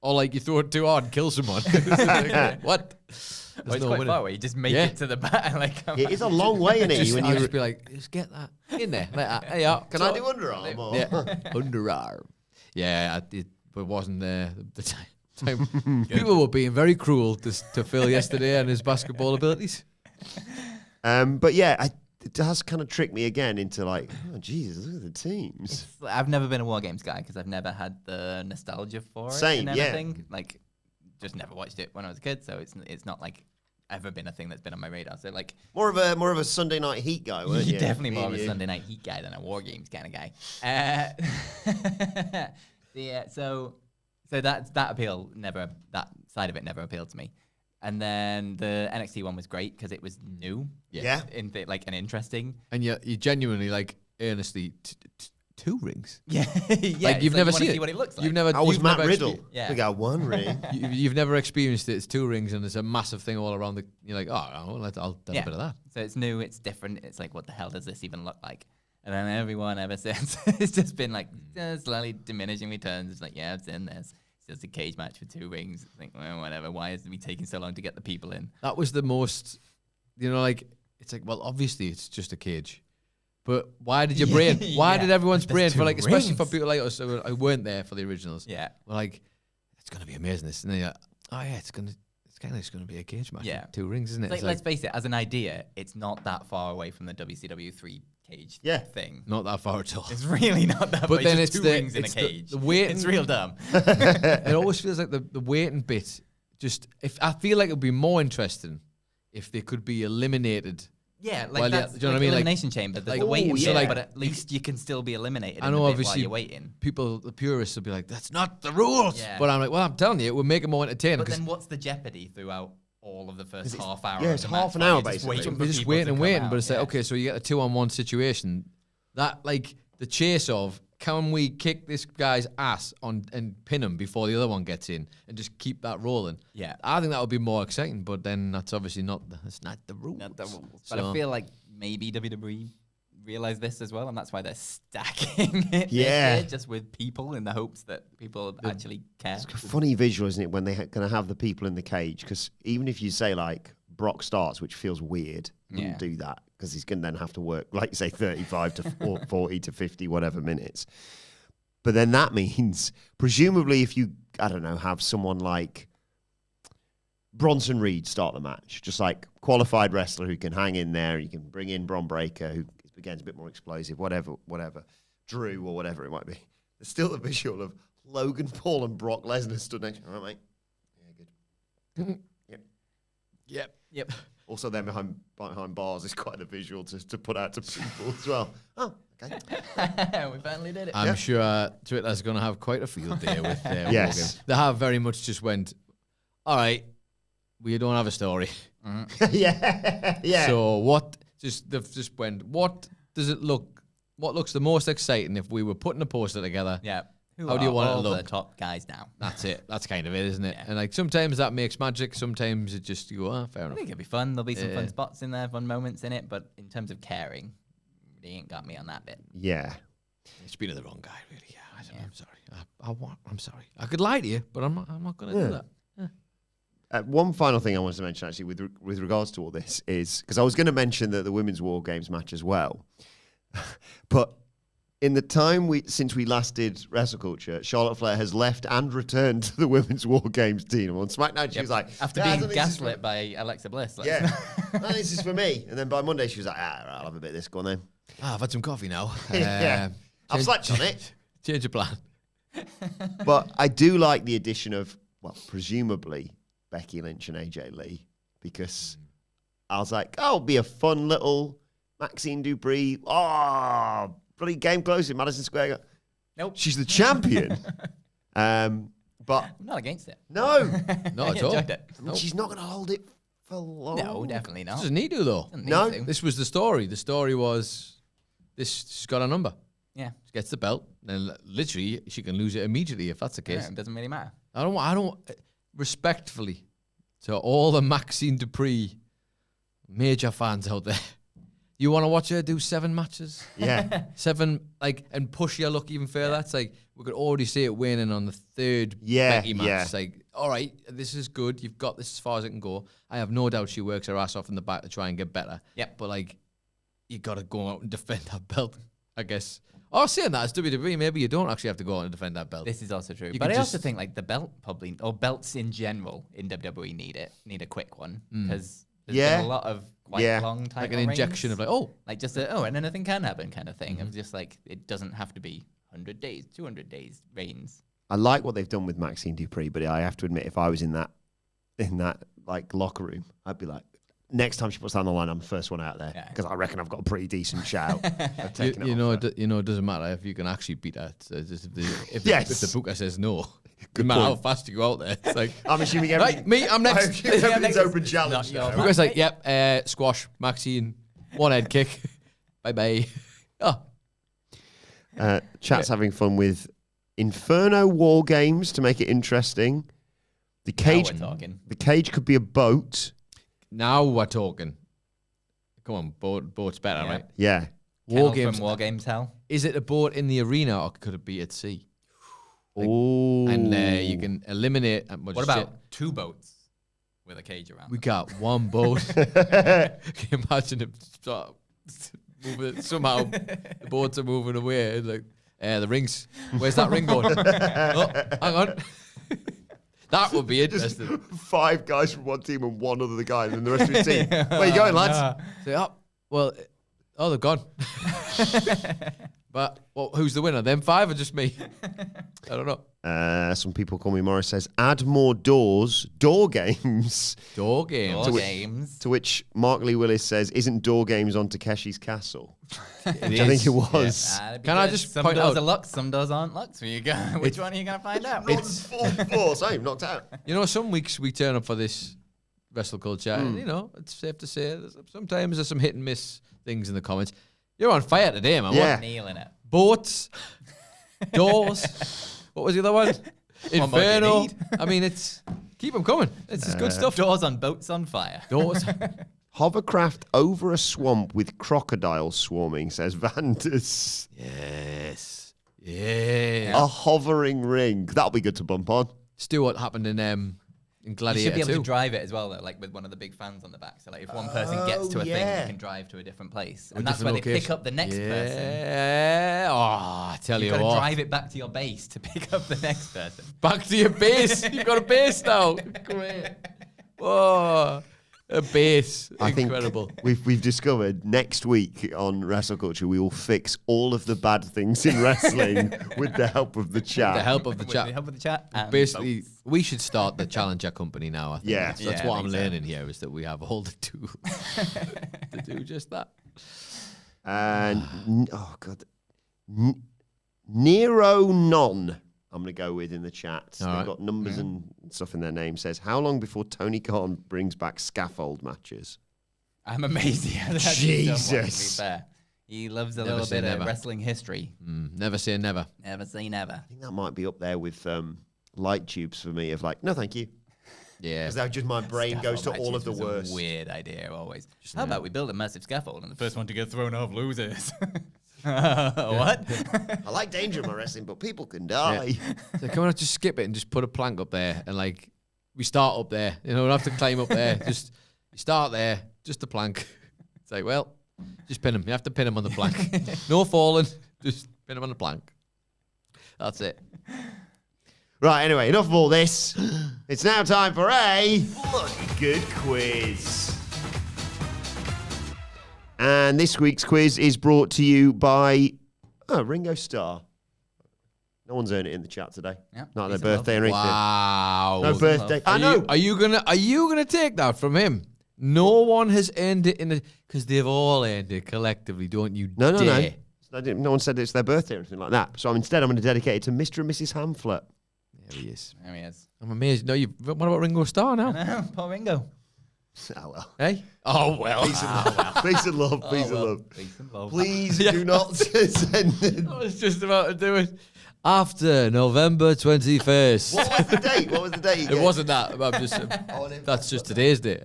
[SPEAKER 2] or like you throw it too hard and kill someone. Like, what?
[SPEAKER 3] It's quite far away. You just make it to the bat. Like
[SPEAKER 1] it's a long way in it.
[SPEAKER 2] When you just be like, just get that in there. Like that. Hey,
[SPEAKER 1] Can I do underarm? Or?
[SPEAKER 2] Yeah, underarm. Yeah, it wasn't there the time. People were being very cruel to Phil yesterday and his basketball abilities.
[SPEAKER 1] But yeah, it does kind of trick me again into like, oh Jesus, look at the teams.
[SPEAKER 3] I've never been a War Games guy because I've never had the nostalgia for it.
[SPEAKER 1] Same,
[SPEAKER 3] and everything.
[SPEAKER 1] yeah.
[SPEAKER 3] Like, just never watched it when I was a kid, so it's not like ever been a thing that's been on my radar. So like
[SPEAKER 1] more of a Sunday Night Heat guy, weren't you?
[SPEAKER 3] You're definitely more of a Sunday Night Heat guy than a War Games kind of guy. Yeah, so that appeal that side of it never appealed to me. And then the NXT one was great because it was new, and interesting.
[SPEAKER 2] And you genuinely like earnestly 2 rings.
[SPEAKER 3] Yeah, yeah.
[SPEAKER 2] Like you've never seen
[SPEAKER 3] see what it looks like.
[SPEAKER 2] You've never.
[SPEAKER 1] I was Matt
[SPEAKER 2] never
[SPEAKER 1] Riddle. I got 1 ring.
[SPEAKER 2] You've never experienced it. It's 2 rings and it's a massive thing all around the. You're like, I'll have a bit of that.
[SPEAKER 3] So it's new. It's different. It's like, what the hell does this even look like? And then everyone ever since it's just been like slowly diminishing returns. It's like, I've seen this. It's just a cage match for 2 rings. I think, well, whatever. Why is it taking so long to get the people in?
[SPEAKER 2] That was the most, like, it's like, well, obviously it's just a cage. But why did your brain, why did everyone's brain, for like, especially for people like us who weren't there for the originals,
[SPEAKER 3] we're
[SPEAKER 2] like, it's going to be amazing. And then you're like, oh yeah, it's going to be a cage match.
[SPEAKER 3] Yeah.
[SPEAKER 2] 2 rings, isn't it?
[SPEAKER 3] Like, let's face it, as an idea, it's not that far away from the WCW 3 cage thing.
[SPEAKER 2] Not that far at all.
[SPEAKER 3] It's really not that far.
[SPEAKER 2] But then it's
[SPEAKER 3] 2 rings in a cage.
[SPEAKER 2] The waiting,
[SPEAKER 3] it's real dumb.
[SPEAKER 2] It always feels like the waiting bit, if I feel like it would be more interesting if they could be eliminated.
[SPEAKER 3] Yeah, like that's
[SPEAKER 2] do you know what I mean?
[SPEAKER 3] Elimination chamber. There's the waiting bit, but at least you can still be eliminated.
[SPEAKER 2] I know, obviously,
[SPEAKER 3] while you're waiting.
[SPEAKER 2] People, the purists, will be like, "That's not the rules."
[SPEAKER 3] Yeah.
[SPEAKER 2] But I'm like, "Well, I'm telling you, it will make it more entertaining."
[SPEAKER 3] But then, what's the jeopardy throughout all of the first half hour?
[SPEAKER 1] Yeah, it's half an hour basically.
[SPEAKER 2] We're just waiting and waiting. But it's like, okay, so you get a 2-on-1 situation. That like the chase of, can we kick this guy's ass and pin him before the other one gets in and just keep that rolling?
[SPEAKER 3] Yeah,
[SPEAKER 2] I think that would be more exciting. But then that's obviously not the rules.
[SPEAKER 3] Not the rules. But I feel like maybe WWE realize this as well, and that's why they're stacking it here, just with people in the hopes that people actually care.
[SPEAKER 1] It's a funny visual, isn't it, when they're going to have the people in the cage? Because even if you say like Brock starts, which feels weird, wouldn't do that because he's going to then have to work, like you say, 35 to 40 to 50, whatever minutes. But then that means, presumably, if you, I don't know, have someone like Bronson Reed start the match, just like qualified wrestler who can hang in there. You can bring in Bron Breakker, who again is a bit more explosive, whatever, Drew or whatever it might be. There's still the visual of Logan Paul and Brock Lesnar stood next to him. All right, mate. Yeah, good.
[SPEAKER 3] Yep.
[SPEAKER 1] Also, them behind bars is quite a visual to put out to people as well. Oh, okay.
[SPEAKER 3] We finally did it.
[SPEAKER 2] I'm sure Twitter's going to have quite a field day with
[SPEAKER 1] yes.
[SPEAKER 2] Morgan. They have very much just went, all right, we don't have a story.
[SPEAKER 1] yeah.
[SPEAKER 2] So they've just went, what does it look, what looks the most exciting if we were putting a poster together?
[SPEAKER 3] Yeah.
[SPEAKER 2] How do you want it to look?
[SPEAKER 3] The top guys now.
[SPEAKER 2] That's it. That's kind of it, isn't it? Yeah. And like sometimes that makes magic. Sometimes it just you go, fair enough.
[SPEAKER 3] I think it'll be fun. There'll be some fun spots in there, fun moments in it. But in terms of caring, they ain't got me on that bit.
[SPEAKER 1] Yeah.
[SPEAKER 2] It's been the wrong guy, really. Yeah, I don't know. I'm sorry. I'm sorry. I could lie to you, but I'm not going to do that. Yeah.
[SPEAKER 1] One final thing I wanted to mention, actually, with regards to all this is because I was going to mention the Women's War Games match as well, but. In the time since we last did WrestleCulture, Charlotte Flair has left and returned to the Women's War Games team. On SmackDown, she was like...
[SPEAKER 3] After being gaslit by Alexa Bliss. Like,
[SPEAKER 1] this is for me. And then by Monday, she was like, I'll have a bit of this. Go on then.
[SPEAKER 2] I've had some coffee now.
[SPEAKER 1] I've slept on it.
[SPEAKER 2] Change of plan.
[SPEAKER 1] But I do like the addition of, well, presumably, Becky Lynch and AJ Lee, because I was like, it'll be a fun little Maxine Dupree. Bloody game close in Madison Square.
[SPEAKER 3] Nope.
[SPEAKER 1] She's the champion. But
[SPEAKER 3] I'm not against it.
[SPEAKER 1] no,
[SPEAKER 2] Not at all.
[SPEAKER 3] Enjoyed it.
[SPEAKER 1] she's not going to hold it for long.
[SPEAKER 3] No, definitely not.
[SPEAKER 2] Doesn't need to though.
[SPEAKER 3] Doesn't need
[SPEAKER 1] No.
[SPEAKER 3] to.
[SPEAKER 2] This was the story. The story was she's got a number.
[SPEAKER 3] Yeah.
[SPEAKER 2] She gets the belt, and literally she can lose it immediately if that's the case.
[SPEAKER 3] Yeah, it doesn't really matter.
[SPEAKER 2] I don't respectfully to all the Maxine Dupree major fans out there. You want to watch her do 7 matches?
[SPEAKER 1] Yeah.
[SPEAKER 2] 7, and push your luck even further. It's like, we could already see it winning on the 3rd
[SPEAKER 1] Yeah,
[SPEAKER 2] Becky match.
[SPEAKER 1] yeah.
[SPEAKER 2] It's like, all right, this is good. You've got this as far as it can go. I have no doubt she works her ass off in the back to try and get better.
[SPEAKER 3] Yep.
[SPEAKER 2] But, you got to go out and defend that belt, I guess. Oh, saying that, it's WWE. Maybe you don't actually have to go out and defend that belt.
[SPEAKER 3] This is also true.
[SPEAKER 2] You
[SPEAKER 3] But
[SPEAKER 2] could
[SPEAKER 3] I also
[SPEAKER 2] just-
[SPEAKER 3] think, the belt probably, or belts in general in WWE need a quick one. Because there's
[SPEAKER 1] Yeah.
[SPEAKER 3] been a lot of quite
[SPEAKER 1] Yeah.
[SPEAKER 3] long time
[SPEAKER 2] Like an injection of
[SPEAKER 3] just and anything can happen kind of thing. Of just it doesn't have to be 100 days, 200 days reigns.
[SPEAKER 1] I like what they've done with Maxine Dupree, but I have to admit, if I was in that locker room, I'd be like, next time she puts that on the line, I'm the first one out there
[SPEAKER 3] Yeah.
[SPEAKER 1] because I reckon I've got a pretty decent shout. Of taking it
[SPEAKER 2] you
[SPEAKER 1] off
[SPEAKER 2] know,
[SPEAKER 1] her.
[SPEAKER 2] it doesn't matter if you can actually beat her. It's just if
[SPEAKER 1] Yes.
[SPEAKER 2] the booker says no,
[SPEAKER 1] Good
[SPEAKER 2] no matter how
[SPEAKER 1] point.
[SPEAKER 2] fast you go out there, it's like,
[SPEAKER 1] I'm assuming
[SPEAKER 2] right, me, I'm next.
[SPEAKER 1] everything's open challenge.
[SPEAKER 3] Not your
[SPEAKER 1] now.
[SPEAKER 3] match.
[SPEAKER 2] Booker's like, yep, squash, Maxine, 1 head kick, bye. Oh,
[SPEAKER 1] Chat's having fun with Inferno War Games to make it interesting. The cage,
[SPEAKER 3] we're talking.
[SPEAKER 1] the cage could be a boat.
[SPEAKER 2] now we're talking. Come on, boat's better,
[SPEAKER 3] Yeah.
[SPEAKER 2] right?
[SPEAKER 1] Yeah.
[SPEAKER 3] Kennel
[SPEAKER 2] War games.
[SPEAKER 3] from War Games Hell.
[SPEAKER 2] Is it a boat in the arena or could it be at sea?
[SPEAKER 1] Oh.
[SPEAKER 2] And you can eliminate.
[SPEAKER 3] What about 2 boats with a cage around?
[SPEAKER 2] We got 1 boat. Can you imagine it start moving somehow? The boats are moving away. Like the rings. Where's that ring going? Oh, hang on. That would be interesting.
[SPEAKER 1] 5 guys from one team and 1 other guy, and then the rest of his team. Where you going, lads?
[SPEAKER 2] Say, they're gone. But who's the winner? Them 5 or just me? I don't know.
[SPEAKER 1] Some people call me Morris says, add more door games.
[SPEAKER 2] Door games.
[SPEAKER 3] War Games.
[SPEAKER 1] To which Mark Lee Willis says, isn't door games on Takeshi's Castle? Which I
[SPEAKER 2] is.
[SPEAKER 1] think it was.
[SPEAKER 3] That'd be
[SPEAKER 2] Can I
[SPEAKER 3] good.
[SPEAKER 2] just
[SPEAKER 3] some
[SPEAKER 2] point
[SPEAKER 3] doors
[SPEAKER 2] out-
[SPEAKER 3] are locked, some doors aren't locked. So you go. Which one are you gonna find out?
[SPEAKER 1] It's 4-4, so I'm knocked out.
[SPEAKER 2] You know, some weeks we turn up for this WrestleCulture, and it's safe to say sometimes there's some hit and miss things in the comments. You're on fire today, man.
[SPEAKER 1] Yeah.
[SPEAKER 3] Nailing it.
[SPEAKER 2] Boats, doors. What was the other one?
[SPEAKER 3] What more do you
[SPEAKER 2] Inferno.
[SPEAKER 3] need?
[SPEAKER 2] I mean, keep them coming. It's just good stuff.
[SPEAKER 3] Doors on boats on fire.
[SPEAKER 2] Doors.
[SPEAKER 1] Hovercraft over a swamp with crocodiles swarming, says Vanders.
[SPEAKER 2] Yes. Yeah.
[SPEAKER 1] A hovering ring. That'll be good to bump on.
[SPEAKER 2] Stu, what happened in
[SPEAKER 3] You should
[SPEAKER 2] Gladiator
[SPEAKER 3] be able
[SPEAKER 2] 2?
[SPEAKER 3] to drive it as well, though, with one of the big fans on the back. So, if one person gets to a thing,
[SPEAKER 1] yeah.
[SPEAKER 3] they can drive to a different place.
[SPEAKER 2] A
[SPEAKER 3] And that's where
[SPEAKER 2] different
[SPEAKER 3] they pick
[SPEAKER 2] location.
[SPEAKER 3] up the next person.
[SPEAKER 2] Yeah. Oh, I tell
[SPEAKER 3] You've
[SPEAKER 2] you
[SPEAKER 3] got to
[SPEAKER 2] what.
[SPEAKER 3] drive it back to your base to pick up the next person.
[SPEAKER 2] Back to your base. You've got a base now. Great. Whoa. A base.
[SPEAKER 1] I
[SPEAKER 2] Incredible.
[SPEAKER 1] think we've discovered next week on WrestleCulture we will fix all of the bad things in wrestling with the help of the chat.
[SPEAKER 2] The help of the
[SPEAKER 3] With
[SPEAKER 2] chat.
[SPEAKER 3] the help of the chat. And
[SPEAKER 2] Basically,
[SPEAKER 3] boats.
[SPEAKER 2] we should start the Challenger company now. I think.
[SPEAKER 1] Yeah.
[SPEAKER 2] That's
[SPEAKER 3] Yeah,
[SPEAKER 2] what
[SPEAKER 3] I
[SPEAKER 2] I'm
[SPEAKER 3] think so.
[SPEAKER 2] learning here is that we have all the tools to do just that.
[SPEAKER 1] And oh god, Nero Non. I'm going to go with in the chat.
[SPEAKER 2] All
[SPEAKER 1] They've
[SPEAKER 2] right.
[SPEAKER 1] got numbers and stuff in their name. Says how long before Tony Khan brings back scaffold matches?
[SPEAKER 3] I'm amazed he has actually done one, to be
[SPEAKER 1] Jesus.
[SPEAKER 3] fair. He loves a
[SPEAKER 2] Never
[SPEAKER 3] little
[SPEAKER 2] say
[SPEAKER 3] bit
[SPEAKER 2] never.
[SPEAKER 3] of wrestling history.
[SPEAKER 2] Never say never.
[SPEAKER 3] Never say never.
[SPEAKER 1] I think that might be up there with light tubes for me. Of like, no, thank you,
[SPEAKER 2] Yeah.
[SPEAKER 1] because that just my brain goes to all of the
[SPEAKER 3] Scaffold matches
[SPEAKER 1] worst.
[SPEAKER 3] is a weird idea always. How about we build a massive scaffold and the first one to get thrown off loses? What?
[SPEAKER 1] I like danger in my wrestling, but people can die.
[SPEAKER 2] So can we not just skip it and just put a plank up there and we start up there? You know, we don't have to climb up there. Just you start there, just a plank. It's like, well, just pin him. You have to pin him on the plank. No falling. Just pin him on the plank. That's it.
[SPEAKER 1] Right, anyway, enough of all this. It's now time for a bloody good quiz. And this week's quiz is brought to you by Ringo Starr. No one's earned it in the chat today.
[SPEAKER 3] Yeah,
[SPEAKER 1] Not their
[SPEAKER 3] peace and love.
[SPEAKER 1] birthday or anything.
[SPEAKER 2] Wow.
[SPEAKER 1] No birthday. I
[SPEAKER 2] Are
[SPEAKER 1] know.
[SPEAKER 2] you, are you gonna take that from him? No one has earned it because they've all earned it collectively. Don't you
[SPEAKER 1] No.
[SPEAKER 2] dare.
[SPEAKER 1] It's No one said it's their birthday or anything like that. So I'm going to dedicate it to Mr. and Mrs. Hamflet.
[SPEAKER 2] There he is.
[SPEAKER 3] There he is.
[SPEAKER 2] I'm amazed. No, what about Ringo Starr now?
[SPEAKER 3] No, poor Ringo.
[SPEAKER 1] Oh, well.
[SPEAKER 2] Hey? Oh, well.
[SPEAKER 1] Peace and love. Peace and love. Peace and love.
[SPEAKER 3] Peace and love.
[SPEAKER 1] Please do not send it.
[SPEAKER 2] I was just about to do it. After November 21st.
[SPEAKER 1] What was the date? What was the date?
[SPEAKER 2] It wasn't that. I'm just, that's just today's date.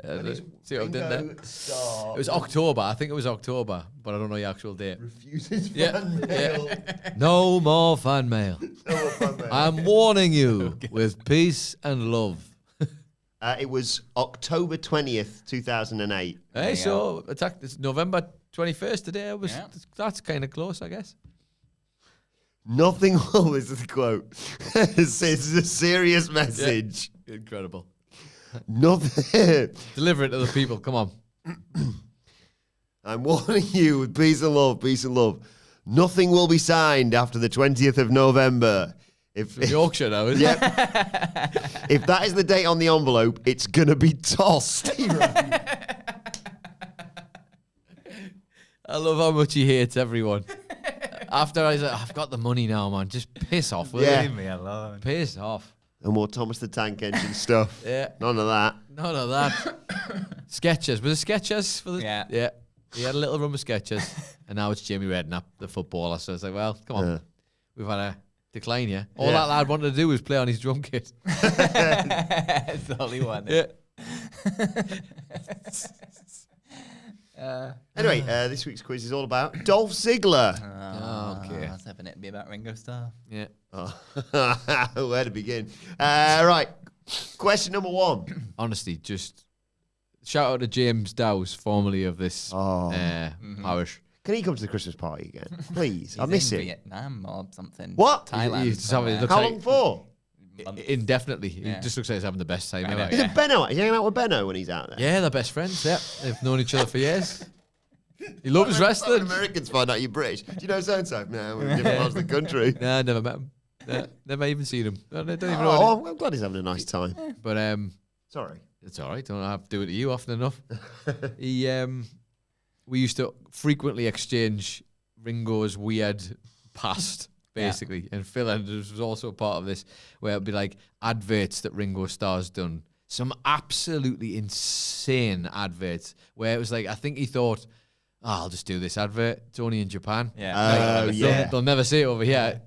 [SPEAKER 2] See what I did there?
[SPEAKER 1] Ringo Starr
[SPEAKER 2] It was October. I think it was October, but I don't know the actual date.
[SPEAKER 1] refuses
[SPEAKER 2] fan
[SPEAKER 1] mail.
[SPEAKER 2] No more fan mail.
[SPEAKER 1] No more fan mail.
[SPEAKER 2] I'm warning you with peace and love.
[SPEAKER 1] It was October 20th, 2008.
[SPEAKER 2] Hey, so it's November 21st today. That's kind of close, I guess.
[SPEAKER 1] Nothing always is the quote. It's a serious message.
[SPEAKER 2] Yeah. Incredible.
[SPEAKER 1] Nothing.
[SPEAKER 2] Deliver it to the people. Come on.
[SPEAKER 1] I'm warning you with peace and love, peace and love. Nothing will be signed after the 20th of November. If
[SPEAKER 2] Yorkshire now, isn't
[SPEAKER 1] it? If that is the date on the envelope, it's going to be tossed.
[SPEAKER 2] I love how much he hates everyone. After I said, I've got the money now, man. Just piss off, will
[SPEAKER 1] Yeah.
[SPEAKER 2] you?
[SPEAKER 3] Leave me alone.
[SPEAKER 2] Piss off.
[SPEAKER 1] And more Thomas the Tank Engine stuff.
[SPEAKER 2] Yeah.
[SPEAKER 1] None of that.
[SPEAKER 2] None of that. Sketches. Was it Sketches? For the,
[SPEAKER 3] Yeah.
[SPEAKER 2] Yeah. He had a little run of Sketches. And now it's Jamie Redknapp, the footballer. So it's like, well, come on.
[SPEAKER 1] Yeah.
[SPEAKER 2] We've had a decline here. All
[SPEAKER 1] Yeah.
[SPEAKER 2] that lad wanted to do was play on his drum kit.
[SPEAKER 3] That's all he wanted.
[SPEAKER 2] Yeah.
[SPEAKER 1] Anyway, this week's quiz is all about Dolph Ziggler.
[SPEAKER 2] Okay.
[SPEAKER 3] I was hoping it'd be about Ringo Starr.
[SPEAKER 2] Yeah.
[SPEAKER 1] Oh. Where to begin? Right. Question number 1.
[SPEAKER 2] Honestly, just shout out to James Dowse, formerly of this parish.
[SPEAKER 1] Can he come to the Christmas party again? Please. I
[SPEAKER 3] He's
[SPEAKER 1] miss
[SPEAKER 3] in
[SPEAKER 1] him.
[SPEAKER 3] Vietnam or something.
[SPEAKER 1] What?
[SPEAKER 3] Thailand.
[SPEAKER 2] He's just having-
[SPEAKER 3] somewhere.
[SPEAKER 2] looks
[SPEAKER 1] How
[SPEAKER 2] like-
[SPEAKER 1] long for?
[SPEAKER 3] Months.
[SPEAKER 2] Indefinitely.
[SPEAKER 3] Yeah.
[SPEAKER 2] He just looks like he's having the best time
[SPEAKER 3] I
[SPEAKER 2] ever.
[SPEAKER 3] know,
[SPEAKER 1] Is
[SPEAKER 3] yeah.
[SPEAKER 1] it Benno? Is he hanging out with Benno when he's out there?
[SPEAKER 2] Yeah, they're best friends. Yeah, they've known each other for years. He loves wrestling.
[SPEAKER 1] When Americans find out you're British. Do you know so-and-so? No, we're in different parts of the country.
[SPEAKER 2] Nah, never met him. Never even seen him. I don't even know.
[SPEAKER 1] Oh, I'm glad he's having a nice time.
[SPEAKER 2] But
[SPEAKER 1] Sorry.
[SPEAKER 2] it's all right. Don't have to do it to you often enough. We used to frequently exchange Ringo's weird past, basically. And Phil Enders was also part of this, where it'd be like adverts that Ringo Starr's done. Some absolutely insane adverts where it was like, I think he thought, I'll just do this advert. It's only in Japan.
[SPEAKER 3] Yeah.
[SPEAKER 1] Oh, yeah.
[SPEAKER 2] They'll never see it over here.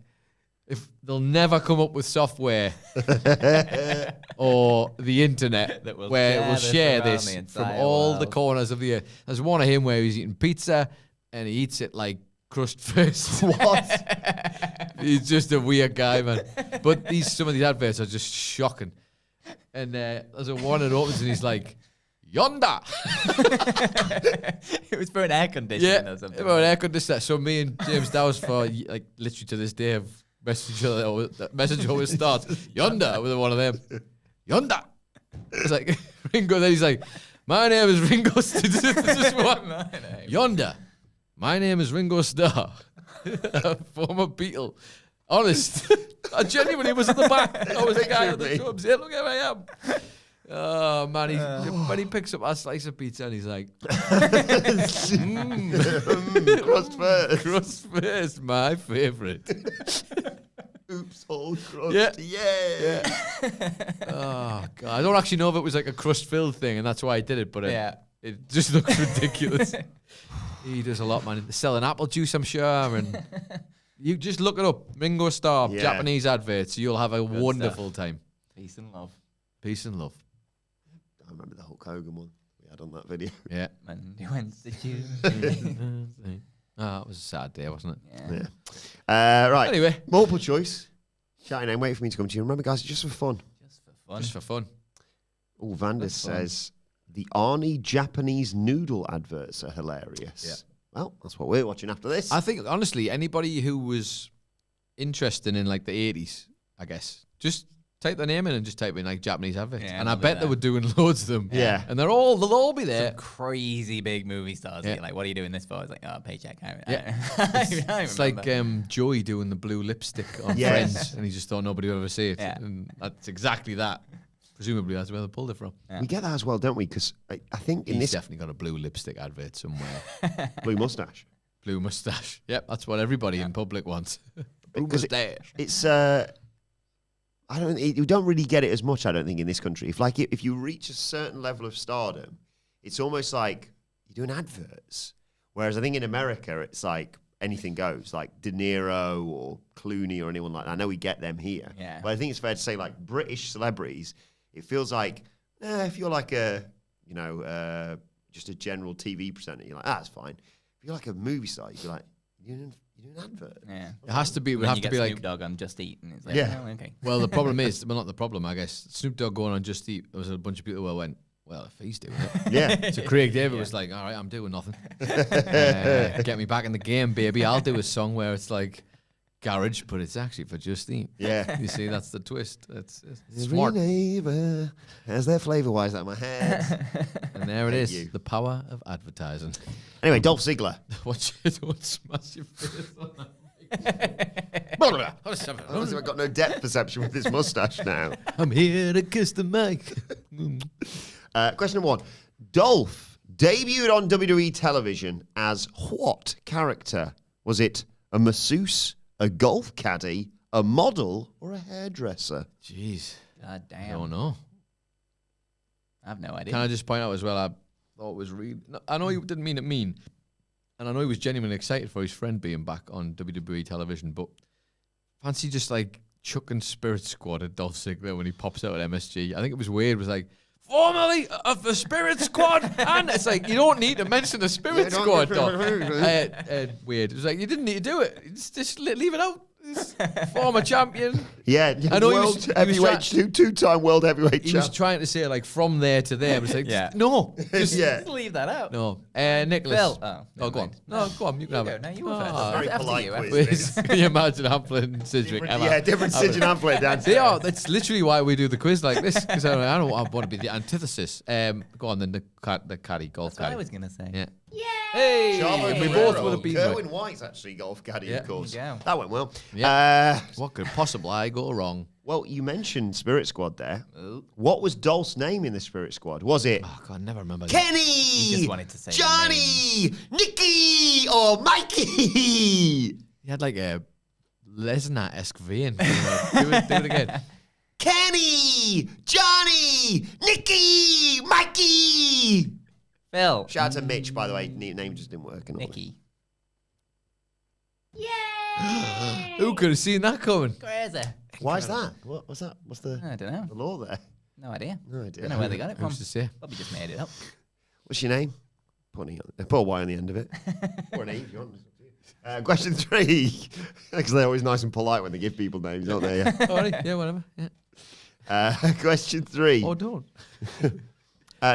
[SPEAKER 2] If they'll never come up with software or the internet
[SPEAKER 3] That will
[SPEAKER 2] where it
[SPEAKER 3] share
[SPEAKER 2] will
[SPEAKER 3] this
[SPEAKER 2] share
[SPEAKER 3] around
[SPEAKER 2] this
[SPEAKER 3] the
[SPEAKER 2] from
[SPEAKER 3] entire
[SPEAKER 2] all the
[SPEAKER 3] world.
[SPEAKER 2] corners of the earth. There's one of him where he's eating pizza and he eats it like crust first.
[SPEAKER 1] What?
[SPEAKER 2] He's just a weird guy, man. But some of these adverts are just shocking. And there's a one that opens and he's like, yonder.
[SPEAKER 3] It was for an air conditioner
[SPEAKER 2] Yeah,
[SPEAKER 3] or something.
[SPEAKER 2] about air conditioner. So me and James Dowse for like literally to this day have messaged each other. That message always starts yonder with one of them. Yonder. It's like Ringo. Then he's like, my name is Ringo. Just one. Yonder. My name is Ringo Starr, a former Beatle. Honest, I genuinely was at the back. I was the guy at the drums. Yeah, look where I am. Oh man, when he picks up a slice of pizza and he's like,
[SPEAKER 1] Crust first.
[SPEAKER 2] crust first, my favourite.
[SPEAKER 1] Oops, all crust.
[SPEAKER 2] Yeah.
[SPEAKER 1] Yeah.
[SPEAKER 2] Oh god, I don't actually know if it was like a crust filled thing, and that's why I did it. But
[SPEAKER 3] Yeah.
[SPEAKER 2] it just looks ridiculous. He does a lot, man. Selling apple juice, I'm sure, and you just look it up. Ringo Starr,
[SPEAKER 1] Yeah.
[SPEAKER 2] Japanese adverts. You'll have a wonderful time.
[SPEAKER 3] Peace and love.
[SPEAKER 2] Peace and love.
[SPEAKER 1] I remember the Hulk Hogan one we had on that video.
[SPEAKER 2] Yeah.
[SPEAKER 3] Monday, Wednesday, Tuesday.
[SPEAKER 2] Oh, it was a sad day, wasn't it?
[SPEAKER 3] Yeah.
[SPEAKER 1] Yeah. Right.
[SPEAKER 2] Anyway,
[SPEAKER 1] Multiple choice. Shout your name, wait for me to come to you. Remember, guys, it's just for fun.
[SPEAKER 3] Just for fun.
[SPEAKER 2] just for fun.
[SPEAKER 1] Oh, Vanders
[SPEAKER 3] That's fun.
[SPEAKER 1] says the Arnie Japanese noodle adverts are hilarious.
[SPEAKER 2] Yeah.
[SPEAKER 1] Well, that's what we're watching after this.
[SPEAKER 2] I think honestly, anybody who was interested in like the 80s, I guess, just type their name in and just type in like Japanese adverts,
[SPEAKER 3] Yeah,
[SPEAKER 2] and I
[SPEAKER 3] they'll do
[SPEAKER 2] bet they
[SPEAKER 3] that.
[SPEAKER 2] were doing loads of them.
[SPEAKER 1] Yeah.
[SPEAKER 2] and they'll all be there.
[SPEAKER 3] Some crazy big movie stars.
[SPEAKER 2] Yeah.
[SPEAKER 3] You're like, what are you doing this for? It's like, oh, paycheck.
[SPEAKER 2] Yeah.
[SPEAKER 3] I
[SPEAKER 2] It's like Joey doing the blue lipstick on
[SPEAKER 1] Yes.
[SPEAKER 2] Friends, and he just thought nobody would ever see it.
[SPEAKER 3] Yeah.
[SPEAKER 2] And that's exactly that. Presumably, that's where they pulled it from.
[SPEAKER 1] we get that as well, don't we? Because I think in
[SPEAKER 2] He's
[SPEAKER 1] this
[SPEAKER 2] definitely got a blue lipstick advert somewhere.
[SPEAKER 1] blue mustache.
[SPEAKER 2] Blue mustache. Yep, that's what everybody in public wants. Blue mustache.
[SPEAKER 1] It's I don't. You don't really get it as much. I don't think in this country. If you reach a certain level of stardom, it's almost like you're doing adverts. Whereas I think in America, it's like anything goes, like De Niro or Clooney or anyone like that. I know we get them here, but I think it's fair to say like British celebrities. It feels like if you're like a just a general TV presenter, you're like that's fine. If you're like a movie star, you'd be like you're doing an advert.
[SPEAKER 3] Yeah,
[SPEAKER 2] it has to be. It would have to be like
[SPEAKER 3] Snoop Dogg on Just Eat, and it's like, oh, okay.
[SPEAKER 2] Well, the problem is, not the problem, I guess. Snoop Dogg going on Just Eat. There was a bunch of people who went, well, if he's doing it,
[SPEAKER 1] yeah.
[SPEAKER 2] So Craig David was like, all right, I'm doing nothing. Get me back in the game, baby. I'll do a song where it's like garage, but it's actually for Just Eat.
[SPEAKER 1] Yeah,
[SPEAKER 2] you see, that's the twist. It's
[SPEAKER 1] Every
[SPEAKER 2] smart.
[SPEAKER 1] neighbor has their flavor-wise out my head.
[SPEAKER 2] And there it is, the power of advertising.
[SPEAKER 1] Anyway, Dolph Ziggler.
[SPEAKER 2] Watch it, don't smash your face on that.
[SPEAKER 1] I've got no depth perception with this mustache now.
[SPEAKER 2] I'm here to kiss the mic.
[SPEAKER 1] Question number 1. Dolph debuted on WWE television as what character? Was it a masseuse, a golf caddy, a model, or a hairdresser?
[SPEAKER 2] Jeez.
[SPEAKER 3] God damn.
[SPEAKER 2] I don't know.
[SPEAKER 3] I have no idea.
[SPEAKER 2] Can I just point out as well, I thought it was really... I know he didn't mean it mean, and I know he was genuinely excited for his friend being back on WWE television, but fancy just like chucking Spirit Squad at Dolph Ziggler when he pops out at MSG. I think it was weird. It was like, formerly of the Spirit Squad, and it's like, you don't need to mention the Spirit Squad, Dolph. Weird. It was like, you didn't need to do it. Just leave it out. Former champion.
[SPEAKER 1] Yeah,
[SPEAKER 2] I know
[SPEAKER 1] world heavyweight, two-time world heavyweight champion.
[SPEAKER 2] He was trying to say like from there to there. I was like, no, just
[SPEAKER 3] leave that out.
[SPEAKER 2] No, Nicholas.
[SPEAKER 3] Phil.
[SPEAKER 2] Go on. No, go on. You can have it.
[SPEAKER 3] No, you were
[SPEAKER 1] Very
[SPEAKER 3] first.
[SPEAKER 1] polite
[SPEAKER 3] After
[SPEAKER 1] quiz.
[SPEAKER 2] Can you imagine Hamplin and Sidgwick?
[SPEAKER 1] Different Sidgwick and Hamplin.
[SPEAKER 2] They are. That's literally why we do the quiz like this, because I don't want to be the antithesis. Go on then, the caddy, golf
[SPEAKER 3] That's what I
[SPEAKER 2] caddy.
[SPEAKER 3] was going to say.
[SPEAKER 2] Yeah.
[SPEAKER 4] Yay!
[SPEAKER 2] Hey,
[SPEAKER 1] Chavo
[SPEAKER 2] we
[SPEAKER 1] Guerrero.
[SPEAKER 2] both would have been.
[SPEAKER 1] Kerwin White's actually golf caddy, of course.
[SPEAKER 3] there you go.
[SPEAKER 1] That went well.
[SPEAKER 2] Yeah. What could possibly go wrong?
[SPEAKER 1] Well, you mentioned Spirit Squad there. What was Dolph's name in the Spirit Squad? Was it
[SPEAKER 2] Oh God, I never remember.
[SPEAKER 1] Kenny,
[SPEAKER 3] He just wanted to say
[SPEAKER 1] Johnny, Nicky, or Mikey?
[SPEAKER 2] He had like a Lesnar-esque vein. Do it again.
[SPEAKER 1] Kenny, Johnny, Nicky, Mikey.
[SPEAKER 3] Phil.
[SPEAKER 1] Shout out to Mitch, by the way. Name just didn't work. And all
[SPEAKER 3] Nicky.
[SPEAKER 4] Yay!
[SPEAKER 2] Who could have seen that coming?
[SPEAKER 3] Crazy.
[SPEAKER 1] that. Why is that? What's that? What's the
[SPEAKER 3] I don't know.
[SPEAKER 1] law there?
[SPEAKER 3] No idea.
[SPEAKER 1] No idea.
[SPEAKER 3] Don't know where they got it from.
[SPEAKER 2] Who's to say?
[SPEAKER 3] Probably just made it up.
[SPEAKER 1] What's your name? Put a Y on the end of it. Or an E if you want. Question 3. Because they're always nice and polite when they give people names, aren't they? Yeah.
[SPEAKER 2] All right. Yeah, whatever. Yeah.
[SPEAKER 1] Question 3.
[SPEAKER 2] Or don't.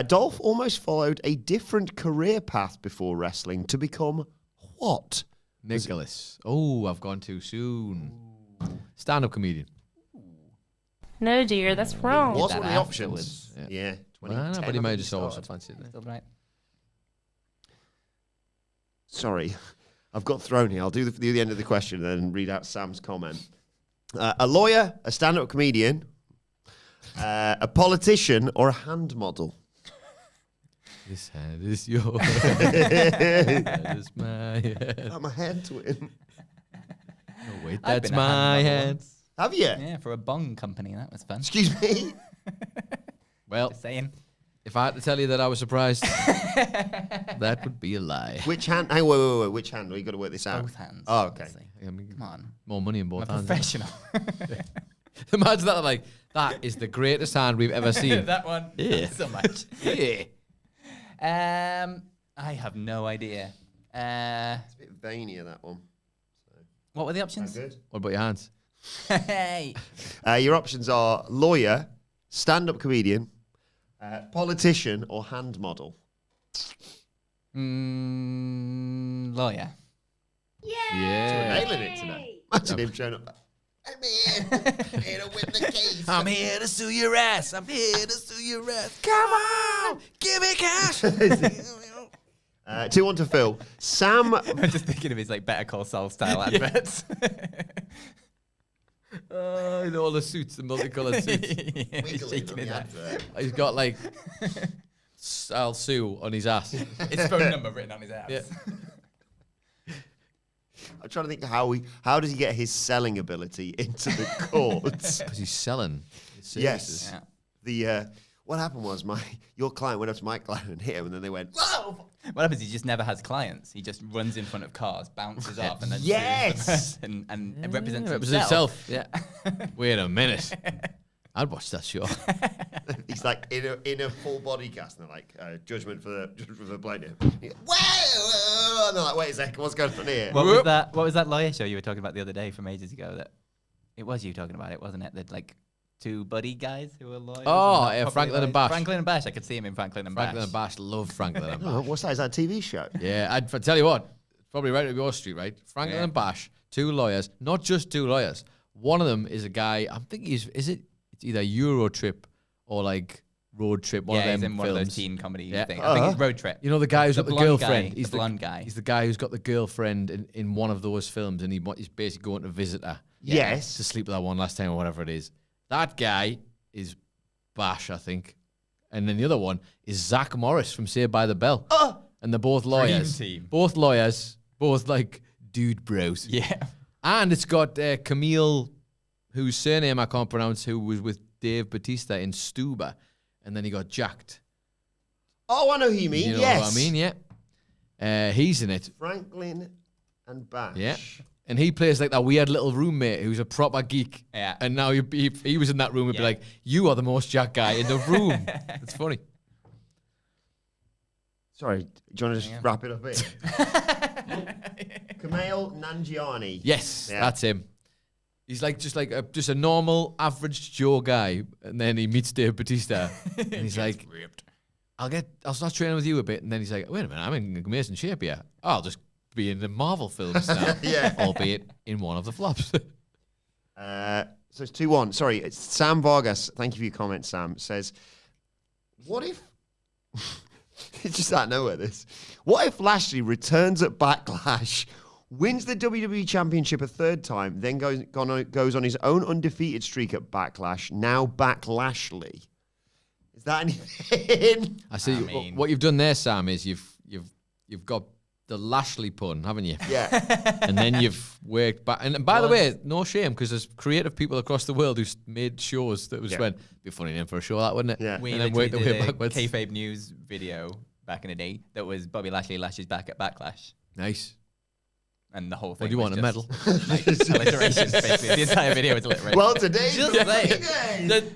[SPEAKER 1] Dolph almost followed a different career path before wrestling to become what?
[SPEAKER 2] Nicholas. Oh, I've gone too soon. Stand-up comedian.
[SPEAKER 4] No, dear, that's wrong.
[SPEAKER 1] What's
[SPEAKER 3] that
[SPEAKER 1] one of the
[SPEAKER 3] afterwards.
[SPEAKER 1] options? Yeah.
[SPEAKER 2] Well, no,
[SPEAKER 1] 2010,
[SPEAKER 2] but he
[SPEAKER 1] I
[SPEAKER 2] might
[SPEAKER 1] think
[SPEAKER 2] just
[SPEAKER 1] he
[SPEAKER 2] also
[SPEAKER 1] started.
[SPEAKER 2] fancy it.
[SPEAKER 3] Still right.
[SPEAKER 1] Sorry, I've got thrown here. I'll do the end of the question and then read out Sam's comment. A lawyer, a stand-up comedian, a politician, or a hand model?
[SPEAKER 2] This hand is yours. That is my hand.
[SPEAKER 1] I'm a hand twin.
[SPEAKER 2] Oh, wait,
[SPEAKER 3] I've
[SPEAKER 2] that's
[SPEAKER 3] been a hand
[SPEAKER 2] my
[SPEAKER 3] model
[SPEAKER 2] hand.
[SPEAKER 3] once.
[SPEAKER 1] Have you?
[SPEAKER 3] Yeah, for a bong company. That was fun.
[SPEAKER 1] Excuse me?
[SPEAKER 2] Well,
[SPEAKER 3] Just saying.
[SPEAKER 2] if I had to tell you that I was surprised, that would be a lie.
[SPEAKER 1] Which hand? Hey, wait. Which hand? We've got to work this out.
[SPEAKER 3] Both hands.
[SPEAKER 1] Oh, okay.
[SPEAKER 3] obviously.
[SPEAKER 2] I mean,
[SPEAKER 3] Come on.
[SPEAKER 2] more money in
[SPEAKER 3] I'm
[SPEAKER 2] both
[SPEAKER 3] a
[SPEAKER 2] hands.
[SPEAKER 3] professional.
[SPEAKER 2] Imagine that, like, that is the greatest hand we've ever seen.
[SPEAKER 3] That one.
[SPEAKER 2] Yeah.
[SPEAKER 3] Not so much.
[SPEAKER 2] Yeah.
[SPEAKER 3] I have no idea.
[SPEAKER 1] It's a bit veinier, that one.
[SPEAKER 3] What were the options?
[SPEAKER 1] Good.
[SPEAKER 2] What about your hands?
[SPEAKER 3] Hey.
[SPEAKER 1] Your options are lawyer, stand-up comedian, politician, or hand model.
[SPEAKER 3] Lawyer.
[SPEAKER 2] Yeah.
[SPEAKER 1] Nailing it today. Imagine him showing up. I'm here to win the case.
[SPEAKER 2] I'm here to sue your ass. I'm here to sue your ass. Come on, give me cash.
[SPEAKER 1] 2-1 to Phil. Sam.
[SPEAKER 3] I'm just thinking of his like Better Call Saul style adverts.
[SPEAKER 2] In all the suits, the multicolored suits.
[SPEAKER 3] Yeah, he's shaking his ass.
[SPEAKER 2] He's got like I'll sue on his ass.
[SPEAKER 3] His phone number written on his ass.
[SPEAKER 2] Yeah.
[SPEAKER 1] I'm trying to think how does he get his selling ability into the courts?
[SPEAKER 2] Because he's selling his
[SPEAKER 1] Yes.
[SPEAKER 2] services.
[SPEAKER 1] The what happened was your client went up to my client and hit him, and then they went, "Whoa!"
[SPEAKER 3] What happens? He just never has clients. He just runs in front of cars, bounces off, and then
[SPEAKER 1] Yes!
[SPEAKER 3] and represents
[SPEAKER 2] Himself.
[SPEAKER 3] himself.
[SPEAKER 2] Yeah. Wait a minute. I'd watch that show.
[SPEAKER 1] He's like in a full body cast, and they're like, judgment for the plaintiff. Whoa! And they're like, wait a second, what's going on here?
[SPEAKER 3] What was that lawyer show you were talking about the other day from ages ago? That it was you talking about it, wasn't it? That like two buddy guys who were lawyers.
[SPEAKER 2] Oh, yeah, Franklin and Bash.
[SPEAKER 3] Franklin and Bash. I could see him in Franklin and Bash.
[SPEAKER 2] Franklin and Bash. Love Franklin and Bash.
[SPEAKER 1] Oh, what's that? Is that a TV show?
[SPEAKER 2] Yeah, I'd tell you what. Probably right up your street, right? Franklin and Bash. Two lawyers. Not just two lawyers. One of them is a guy, I'm thinking it's either Euro Trip or like Road Trip. One of them
[SPEAKER 3] he's in one
[SPEAKER 2] films.
[SPEAKER 3] of those teen comedy things.
[SPEAKER 1] Uh-huh.
[SPEAKER 3] I think it's Road Trip.
[SPEAKER 2] You know the guy who's got the
[SPEAKER 3] blonde
[SPEAKER 2] girlfriend.
[SPEAKER 3] Guy,
[SPEAKER 2] He's
[SPEAKER 3] the blonde guy.
[SPEAKER 2] He's the guy who's got the girlfriend in one of those films, and he's basically going to visit her.
[SPEAKER 1] Yes.
[SPEAKER 2] To sleep with her one last time or whatever it is. That guy is Bash, I think. And then the other one is Zach Morris from Saved by the Bell. And they're both lawyers.
[SPEAKER 3] Dream team.
[SPEAKER 2] Both lawyers. Both like dude bros.
[SPEAKER 3] Yeah.
[SPEAKER 2] And it's got Camille, whose surname I can't pronounce, who was with Dave Bautista in Stuba. And then he got jacked.
[SPEAKER 1] Oh, I know who you mean.
[SPEAKER 2] You know
[SPEAKER 1] yes.
[SPEAKER 2] what I mean? Yeah. He's in it.
[SPEAKER 1] Franklin and Bash.
[SPEAKER 2] Yeah. And he plays like that weird little roommate who's a proper geek.
[SPEAKER 3] Yeah.
[SPEAKER 2] And now he was in that room and be like, you are the most jacked guy in the room. It's funny.
[SPEAKER 1] Sorry, do you want to just wrap it up here? Kumail Nanjiani.
[SPEAKER 2] Yes,
[SPEAKER 1] Yeah.
[SPEAKER 2] that's him. He's like just a normal average Joe guy, and then he meets Dave Bautista, and he's like, I'll start training with you a bit, and then he's like, wait a minute, I'm in amazing shape here. I'll just be in the Marvel films now,
[SPEAKER 1] Yeah.
[SPEAKER 2] albeit in one of the flops.
[SPEAKER 1] So it's 2-1. Sorry, it's Sam Vargas. Thank you for your comment, Sam. Says, what if... it's just out of nowhere, this. What if Lashley returns at Backlash, wins the WWE Championship a third time, then goes on his own undefeated streak at Backlash, now Backlashley? Is that anything?
[SPEAKER 2] I see. What you've done there, Sam, is you've got the Lashley pun, haven't you?
[SPEAKER 1] Yeah.
[SPEAKER 2] And then you've worked back. And by the way, no shame, because there's creative people across the world who made shows that went, be a funny name for a show, that wouldn't it?
[SPEAKER 1] Yeah.
[SPEAKER 3] We
[SPEAKER 2] and then
[SPEAKER 3] literally
[SPEAKER 2] worked their
[SPEAKER 3] did
[SPEAKER 2] way
[SPEAKER 3] a
[SPEAKER 2] backwards.
[SPEAKER 3] kayfabe news video back in the day that was Bobby Lashley lashes back at Backlash.
[SPEAKER 2] Nice.
[SPEAKER 3] And the whole thing
[SPEAKER 2] What do you
[SPEAKER 3] was
[SPEAKER 2] want, a medal?
[SPEAKER 3] just, like, alliteration, basically. The entire video was alliteration.
[SPEAKER 1] Well, today's
[SPEAKER 3] Just
[SPEAKER 1] the
[SPEAKER 3] saying.
[SPEAKER 1] day.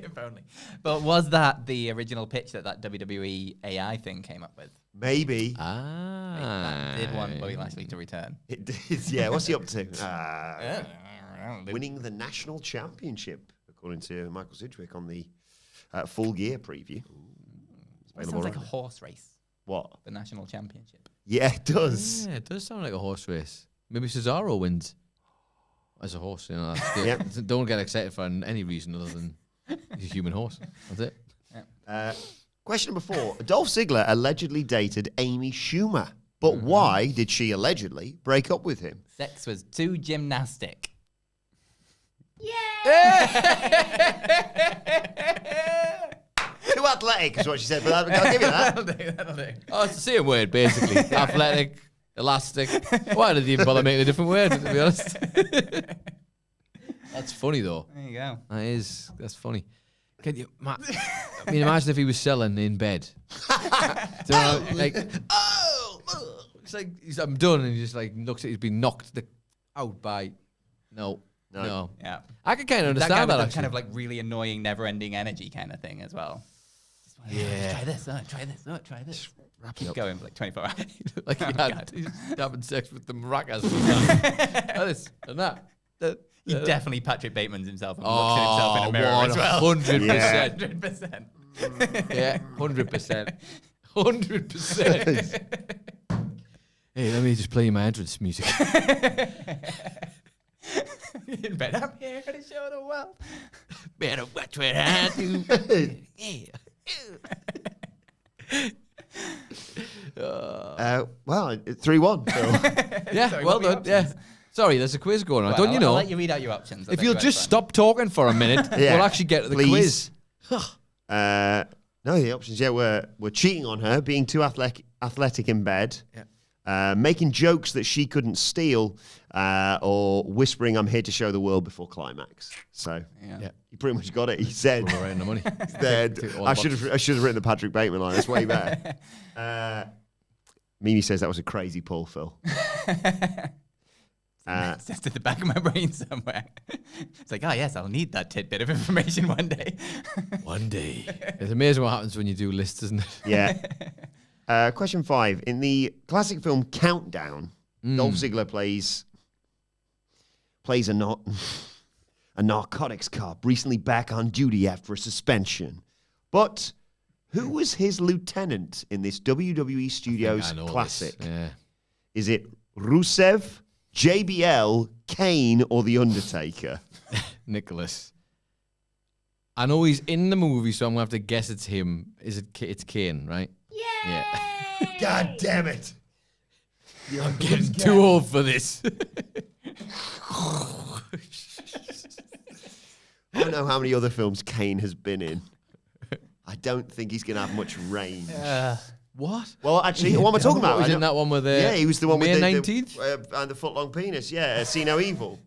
[SPEAKER 3] If only. But was that the original pitch that WWE AI thing came up with?
[SPEAKER 1] Maybe.
[SPEAKER 2] Ah.
[SPEAKER 3] Did want Bobby Lashley to return.
[SPEAKER 1] It is, yeah. What's he up to? Winning the national championship, according to Michael Sidgwick on the Full Gear preview.
[SPEAKER 3] It sounds like a horse race.
[SPEAKER 1] What?
[SPEAKER 3] The national championship.
[SPEAKER 1] Yeah, it does.
[SPEAKER 2] Yeah, it does sound like a horse race. Maybe Cesaro wins as a horse. You know,
[SPEAKER 1] Yeah.
[SPEAKER 2] Don't get excited for any reason other than he's a human horse. That's it.
[SPEAKER 1] Question number 4. Dolph Ziggler allegedly dated Amy Schumer. But why did she allegedly break up with him?
[SPEAKER 3] Sex was too gymnastic.
[SPEAKER 1] Too athletic is what she said, but I'll give you that.
[SPEAKER 3] That'll do.
[SPEAKER 2] Oh, it's the same word, basically. Athletic, elastic. Why did they even bother making a different word, to be honest? That's funny, though.
[SPEAKER 3] There you go.
[SPEAKER 2] That's funny. Can you, I mean, imagine if he was selling in bed. So, it's like, I'm done, and he just like looks at, he's been knocked out by, no.
[SPEAKER 3] Yeah.
[SPEAKER 2] I can kind of
[SPEAKER 3] That
[SPEAKER 2] understand that,
[SPEAKER 3] guy with
[SPEAKER 2] actually.
[SPEAKER 3] kind of like really annoying, never-ending energy kind of thing as well.
[SPEAKER 2] Yeah.
[SPEAKER 3] Try this, try this. Keep going for like 24 hours.
[SPEAKER 2] Like he's having sex with the maracas. This and that.
[SPEAKER 3] He definitely Patrick Bateman's himself and looks at himself in a mirror as well.
[SPEAKER 2] 100%.
[SPEAKER 3] 100%.
[SPEAKER 2] Yeah, 100%. 100%. Hey, let me just play my entrance music.
[SPEAKER 3] In bed, I'm here to show the world.
[SPEAKER 2] Better watch what I do. Yeah.
[SPEAKER 1] Well, 3-1. So.
[SPEAKER 2] Yeah,
[SPEAKER 3] Sorry,
[SPEAKER 2] well
[SPEAKER 3] what were your
[SPEAKER 2] done. Yeah. Sorry, there's a quiz going on.
[SPEAKER 3] Well,
[SPEAKER 2] Don't you know?
[SPEAKER 3] I'll let you read out your options.
[SPEAKER 2] If you'll just stop talking for a minute,
[SPEAKER 1] Yeah.
[SPEAKER 2] we'll actually get to the
[SPEAKER 1] Please.
[SPEAKER 2] quiz.
[SPEAKER 1] No, the options, we're cheating on her, being too athletic in bed.
[SPEAKER 2] Yeah.
[SPEAKER 1] making jokes that she couldn't steal, or whispering, "I'm here to show the world" before climax. So he pretty much got it. He said,
[SPEAKER 2] We're right in the money.
[SPEAKER 1] I should have written the Patrick Bateman line. That's way better. Mimi says that was a crazy pull, Phil.
[SPEAKER 3] It's just at the back of my brain somewhere. It's like, oh yes, I'll need that tidbit of information one day.
[SPEAKER 2] One day. It's amazing what happens when you do lists, isn't it?
[SPEAKER 1] Yeah. Question 5. In the classic film Countdown, Dolph Ziggler plays a narcotics cop recently back on duty after a suspension. But who was his lieutenant in this WWE Studios classic?
[SPEAKER 2] Yeah.
[SPEAKER 1] Is it Rusev, JBL, Kane, or The Undertaker?
[SPEAKER 2] Nicholas. I know he's in the movie, so I'm going to have to guess it's him. It's Kane, right? Yeah.
[SPEAKER 1] God damn it.
[SPEAKER 2] I'm getting too old for this.
[SPEAKER 1] I don't know how many other films Kane has been in. I don't think he's going to have much range.
[SPEAKER 2] What?
[SPEAKER 1] Well, actually, what am I talking about?
[SPEAKER 2] Was in that one with the
[SPEAKER 1] he was the one
[SPEAKER 2] May
[SPEAKER 1] with
[SPEAKER 2] 19th?
[SPEAKER 1] and the foot-long penis. Yeah, See No Evil.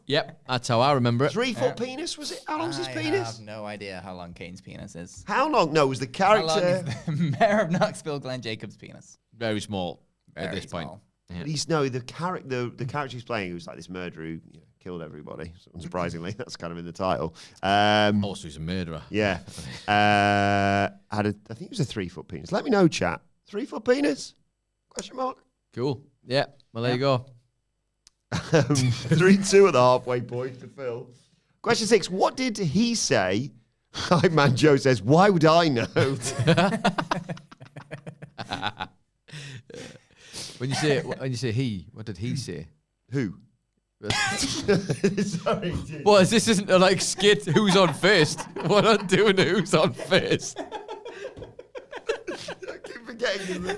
[SPEAKER 2] Yep, that's how I remember it.
[SPEAKER 1] 3-foot penis, was it? How long's his penis?
[SPEAKER 3] I have no idea how long Kane's penis is.
[SPEAKER 1] How long? No, it was the
[SPEAKER 3] How long
[SPEAKER 1] character.
[SPEAKER 3] is the mayor of Knoxville, Glenn Jacobs' penis?
[SPEAKER 2] Very small at
[SPEAKER 3] Very
[SPEAKER 2] this point.
[SPEAKER 3] small.
[SPEAKER 2] Yeah.
[SPEAKER 1] The character he's playing, who's like this murderer who killed everybody. So unsurprisingly, that's kind of in the title.
[SPEAKER 2] Also, he's a murderer.
[SPEAKER 1] Yeah. I think it was a 3-foot penis. Let me know, chat. 3-foot penis? Question mark.
[SPEAKER 2] Cool. Yeah, well, there you go.
[SPEAKER 1] 3-2 at the halfway point to Phil. Question 6. What did he say? Hype Man Joe says, "Why would I know?"
[SPEAKER 2] When you say he, what did he say?
[SPEAKER 1] Who? Sorry.
[SPEAKER 2] Well, this isn't a like skit. Who's on first? We're not doing who's on first.
[SPEAKER 1] I keep forgetting him.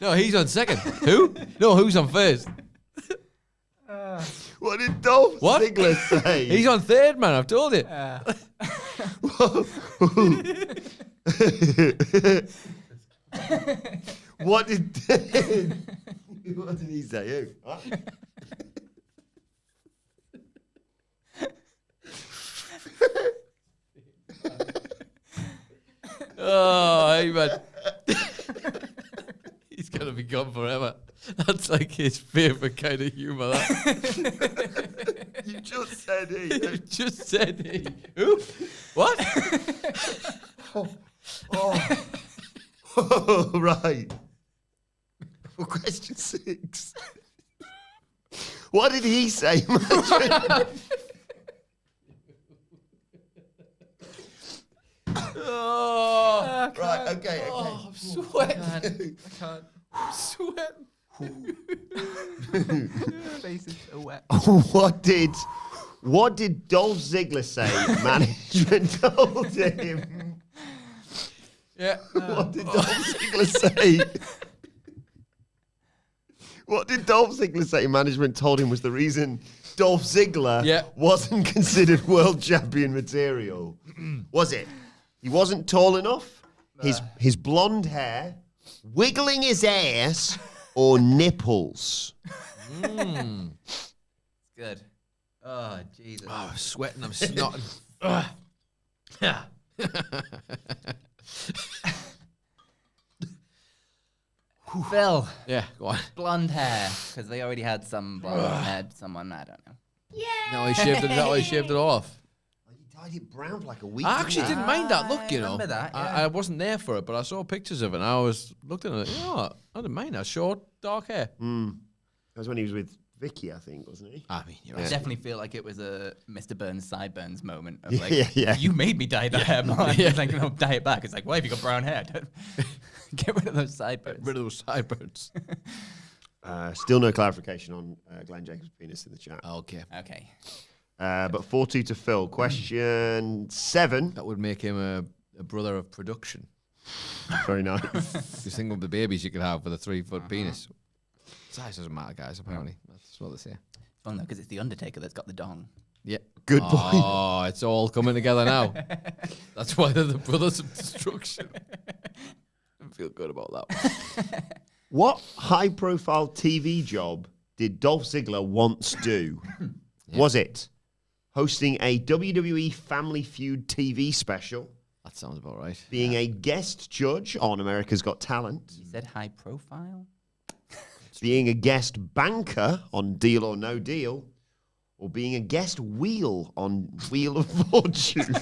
[SPEAKER 2] No, he's on second. Who? No, who's on first?
[SPEAKER 1] What did Dolph Ziggler say?
[SPEAKER 2] He's on third, man. I've told you.
[SPEAKER 1] What did he say? Who? Huh?
[SPEAKER 2] Oh, hey, man. He's going to be gone forever. That's like his favourite kind of humour, that.
[SPEAKER 1] You just said he.
[SPEAKER 2] You just said he. Who? What?
[SPEAKER 1] Oh, right. Well, question 6. What did he say?
[SPEAKER 2] Oh,
[SPEAKER 1] Right, okay.
[SPEAKER 2] oh, I'm sweating.
[SPEAKER 3] I can't.
[SPEAKER 2] I'm sweating.
[SPEAKER 3] Face is so wet.
[SPEAKER 1] What did Dolph Ziggler say? Management told him.
[SPEAKER 2] Yeah.
[SPEAKER 1] What did Dolph Ziggler say? What did Dolph Ziggler say? Management told him was the reason Dolph Ziggler wasn't considered world champion material. Was it? He wasn't tall enough. His blonde hair, wiggling his ass, or nipples.
[SPEAKER 3] It's good. Oh, Jesus.
[SPEAKER 2] Oh, I'm sweating. I'm snotting. Yeah.
[SPEAKER 3] Phil,
[SPEAKER 2] Yeah, go on.
[SPEAKER 3] blonde hair, because they already had some blonde haired someone, I don't know.
[SPEAKER 2] No, he shaved it. Is that why he shaved it off?
[SPEAKER 1] He dyed it brown for like a week.
[SPEAKER 2] I actually didn't mind that look,
[SPEAKER 3] I
[SPEAKER 2] you know.
[SPEAKER 3] remember that,
[SPEAKER 2] I wasn't there for it, but I saw pictures of it, and I was looking at it. You know what? I didn't mind that. Short, dark hair.
[SPEAKER 1] That was when he was with Vicky, I think, wasn't he?
[SPEAKER 2] I mean, you're
[SPEAKER 3] I
[SPEAKER 2] right.
[SPEAKER 3] definitely feel like it was a Mr. Burns sideburns moment of
[SPEAKER 1] Yeah,
[SPEAKER 3] like,
[SPEAKER 1] yeah.
[SPEAKER 3] you made me dye that hair, man.
[SPEAKER 2] Yeah.
[SPEAKER 3] It's like, no, dye it back. It's like, why have you got brown hair? Get rid of those sideburns.
[SPEAKER 2] Rid of those sideburns.
[SPEAKER 1] Still no clarification on Glenn Jacobs' penis in the chat.
[SPEAKER 2] Okay.
[SPEAKER 3] Okay.
[SPEAKER 1] But 4-2 to Phil. Question 7.
[SPEAKER 2] That would make him a brother of production.
[SPEAKER 1] Very nice.
[SPEAKER 2] Just think of the babies you could have with a 3-foot penis. Size doesn't matter, guys, apparently. That's what they say.
[SPEAKER 3] Fun though, because it's the Undertaker that's got the dong.
[SPEAKER 2] Yeah.
[SPEAKER 1] Good point.
[SPEAKER 2] Oh, it's all coming together now. That's why they're the brothers of destruction. feel good about that.
[SPEAKER 1] What high-profile TV job did Dolph Ziggler once do? Was it hosting a WWE Family Feud TV special?
[SPEAKER 2] That sounds about right.
[SPEAKER 1] Being a guest judge on America's Got Talent?
[SPEAKER 3] You said high profile?
[SPEAKER 1] Being a guest banker on Deal or No Deal? Or being a guest wheel on Wheel of Fortune?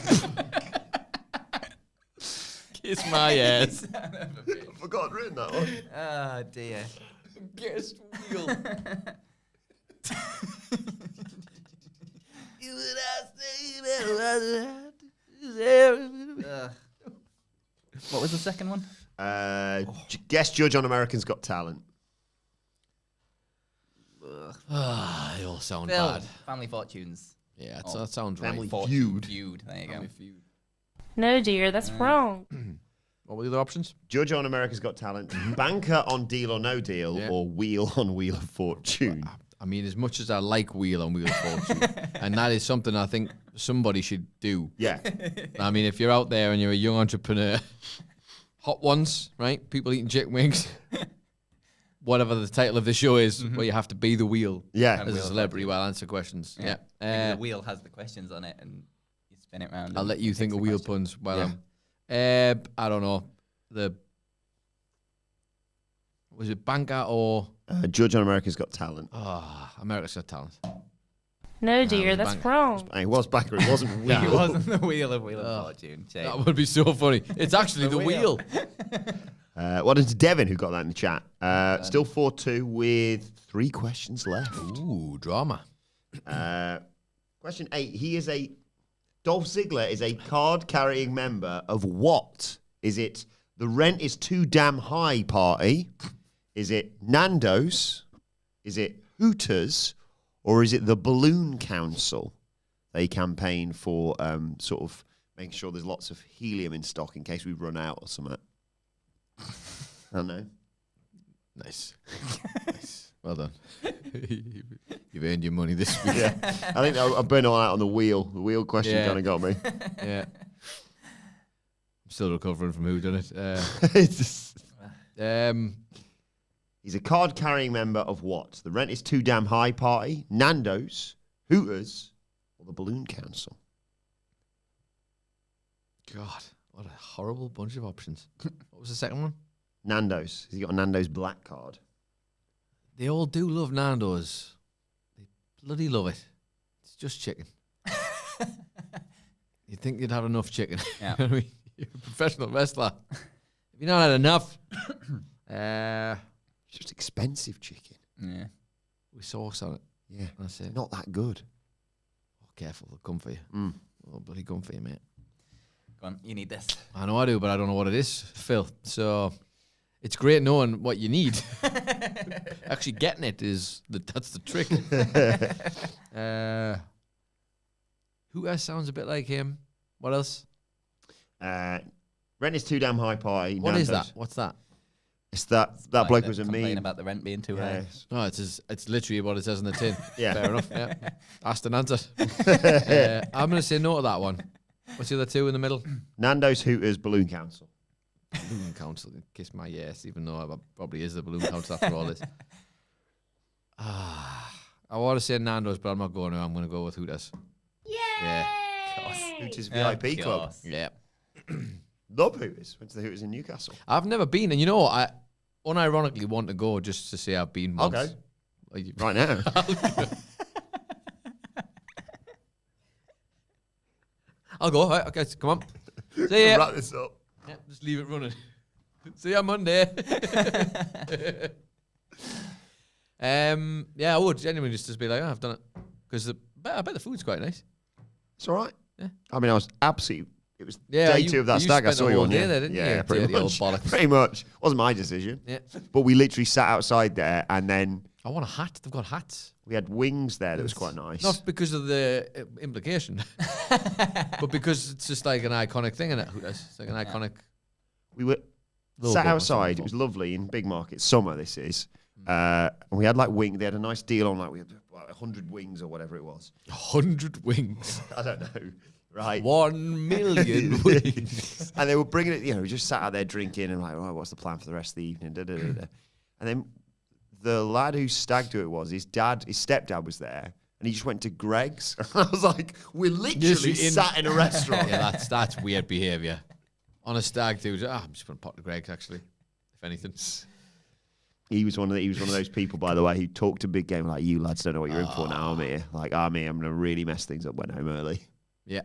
[SPEAKER 2] Kiss my ass.
[SPEAKER 1] I forgot I'd written that one.
[SPEAKER 3] Oh, dear.
[SPEAKER 2] Guest wheel.
[SPEAKER 3] What was the second one?
[SPEAKER 1] Guest judge on America's Got Talent.
[SPEAKER 2] They all sound
[SPEAKER 3] Phil,
[SPEAKER 2] bad.
[SPEAKER 3] Family Fortunes.
[SPEAKER 2] Yeah, that sounds right.
[SPEAKER 1] Family
[SPEAKER 3] Feud.
[SPEAKER 1] Feud.
[SPEAKER 3] There you go.
[SPEAKER 2] Family Feud.
[SPEAKER 5] No, dear, that's wrong.
[SPEAKER 2] What were the other options?
[SPEAKER 1] Judge on America's Got Talent, banker on Deal or No Deal,
[SPEAKER 2] Yeah.
[SPEAKER 1] or wheel on Wheel of Fortune.
[SPEAKER 2] I mean, as much as I like Wheel on Wheel of Fortune, and that is something I think somebody should do.
[SPEAKER 1] Yeah.
[SPEAKER 2] I mean, if you're out there and you're a young entrepreneur, hot ones, right? People eating chicken wings, whatever the title of the show is, where you have to be the wheel
[SPEAKER 1] Yeah.
[SPEAKER 2] as a celebrity while answer questions. Yeah.
[SPEAKER 3] Maybe the wheel has the questions on it and you spin it around.
[SPEAKER 2] I'll
[SPEAKER 3] and
[SPEAKER 2] let you
[SPEAKER 3] it
[SPEAKER 2] think
[SPEAKER 3] picks
[SPEAKER 2] of
[SPEAKER 3] the
[SPEAKER 2] wheel
[SPEAKER 3] question.
[SPEAKER 2] puns while
[SPEAKER 1] Yeah.
[SPEAKER 2] I don't know. Was it banker or
[SPEAKER 1] Judge on America's Got Talent.
[SPEAKER 2] America's Got Talent?
[SPEAKER 5] No, dear,
[SPEAKER 2] was
[SPEAKER 5] that's
[SPEAKER 2] banker.
[SPEAKER 5] wrong.
[SPEAKER 1] It was banker, it wasn't wheel.
[SPEAKER 3] It wasn't the Wheel of Fortune. Shame.
[SPEAKER 2] That would be so funny. It's actually the wheel.
[SPEAKER 1] Well done to Devin, who got that in the chat. Still 4-2 with 3 questions left.
[SPEAKER 2] Ooh, drama.
[SPEAKER 1] Question 8. Dolph Ziggler is a card-carrying member of what? Is it the Rent is Too Damn High party? Is it Nando's? Is it Hooters? Or is it the Balloon Council? They campaign for sort of making sure there's lots of helium in stock in case we run out or something. I don't know.
[SPEAKER 2] Nice. Nice. Well done. You've earned your money this week.
[SPEAKER 1] Yeah, I think I burned all out on the wheel. The wheel question
[SPEAKER 2] Yeah.
[SPEAKER 1] kind of got me.
[SPEAKER 2] Yeah. I'm still recovering from who done it.
[SPEAKER 1] It's just-
[SPEAKER 2] Um,
[SPEAKER 1] He's a card-carrying member of what? The Rent is Too Damn High party, Nando's, Hooters, or the Balloon Council?
[SPEAKER 2] God, what a horrible bunch of options. What was the second one?
[SPEAKER 1] Nando's. He's got a Nando's black card.
[SPEAKER 2] They all do love Nando's. They bloody love it. It's just chicken. You'd think you'd have enough chicken.
[SPEAKER 3] Yeah.
[SPEAKER 2] I mean, you're a professional wrestler. If you not had enough,
[SPEAKER 1] It's just expensive chicken.
[SPEAKER 3] Yeah.
[SPEAKER 2] with sauce on it.
[SPEAKER 1] Yeah,
[SPEAKER 2] That's it.
[SPEAKER 1] not that good.
[SPEAKER 2] Oh, careful, they'll come for you.
[SPEAKER 1] Mm.
[SPEAKER 2] Oh, bloody come for you, mate.
[SPEAKER 3] Go on, you need this.
[SPEAKER 2] I know I do, but I don't know what it is, Phil. So it's great knowing what you need. Actually getting it that's the trick. Who else sounds a bit like him? What else?
[SPEAKER 1] Rent is Too Damn High party.
[SPEAKER 2] What
[SPEAKER 1] Nando's.
[SPEAKER 2] is that? What's that?
[SPEAKER 1] It's that
[SPEAKER 3] Like
[SPEAKER 1] bloke
[SPEAKER 3] the
[SPEAKER 1] was a
[SPEAKER 3] complaint
[SPEAKER 1] meme.
[SPEAKER 3] about the rent being too high.
[SPEAKER 1] Yes.
[SPEAKER 2] No, it's literally what it says on the tin.
[SPEAKER 1] Yeah.
[SPEAKER 2] Fair enough. Yeah. Asked and answered. I'm going to say no to that one. What's the other two in the middle?
[SPEAKER 1] Nando's, Hooters, Balloon Council.
[SPEAKER 2] Balloon Council. Kiss my ass, even though I probably is the Balloon Council after all this. I want to say Nando's, but I'm not going to. I'm going to go with Hooters. Yeah.
[SPEAKER 1] Hooters
[SPEAKER 3] Of
[SPEAKER 1] VIP club.
[SPEAKER 3] course.
[SPEAKER 2] Yeah.
[SPEAKER 1] Love Hooters. Went to the Hooters in Newcastle.
[SPEAKER 2] I've never been, and you know, I unironically want to go just to say I've been once.
[SPEAKER 1] Okay.
[SPEAKER 2] Like,
[SPEAKER 1] Right now.
[SPEAKER 2] I'll go. Right, okay, come on. See ya.
[SPEAKER 1] Wrap this up.
[SPEAKER 2] Yeah, just leave it running. See you on Monday. Yeah, I would genuinely just be like, oh, I've done it, because I bet the food's quite nice.
[SPEAKER 1] It's all right.
[SPEAKER 2] Yeah.
[SPEAKER 1] I mean, I was absolutely. It was
[SPEAKER 2] Yeah,
[SPEAKER 1] day
[SPEAKER 2] you-
[SPEAKER 1] 2 of that
[SPEAKER 2] you
[SPEAKER 1] stag. I
[SPEAKER 2] spent
[SPEAKER 1] saw
[SPEAKER 2] the
[SPEAKER 1] you
[SPEAKER 2] whole
[SPEAKER 1] on
[SPEAKER 2] day
[SPEAKER 1] yeah.
[SPEAKER 2] there, didn't you?
[SPEAKER 1] Yeah,
[SPEAKER 2] Yeah,
[SPEAKER 1] pretty
[SPEAKER 2] dirty old
[SPEAKER 1] much.
[SPEAKER 2] bollocks.
[SPEAKER 1] Pretty much. Wasn't my decision.
[SPEAKER 2] Yeah.
[SPEAKER 1] But we literally sat outside there, and then
[SPEAKER 2] I want a hat. They've got hats.
[SPEAKER 1] we had wings there. That was quite nice.
[SPEAKER 2] Not because of the implication, but because it's just like an iconic thing in it. It's like an iconic.
[SPEAKER 1] We were
[SPEAKER 2] Little
[SPEAKER 1] sat
[SPEAKER 2] bit
[SPEAKER 1] outside.
[SPEAKER 2] of
[SPEAKER 1] It was lovely in Big Market. Summer, this is. And we had like wing. They had a nice deal on like we had like 100 wings or whatever it was.
[SPEAKER 2] 100 wings.
[SPEAKER 1] I don't know. right?
[SPEAKER 2] 1 million weeks.
[SPEAKER 1] And they were bringing it, we just sat out there drinking and like, oh, what's the plan for the rest of the evening? Da, da, da, da. And then the lad whose stag do it was, his stepdad was there. And he just went to Greg's. I was like, we're literally sat in a restaurant.
[SPEAKER 2] Yeah, that's weird behaviour. On a stag do, I'm just going to pop to Greg's, actually, if anything.
[SPEAKER 1] He was one of those people, by the way, who talked a big game like, you lads don't know what you're in for now, I'm here. Like, I'm here, I'm going to really mess things up when I'm early.
[SPEAKER 2] Yeah.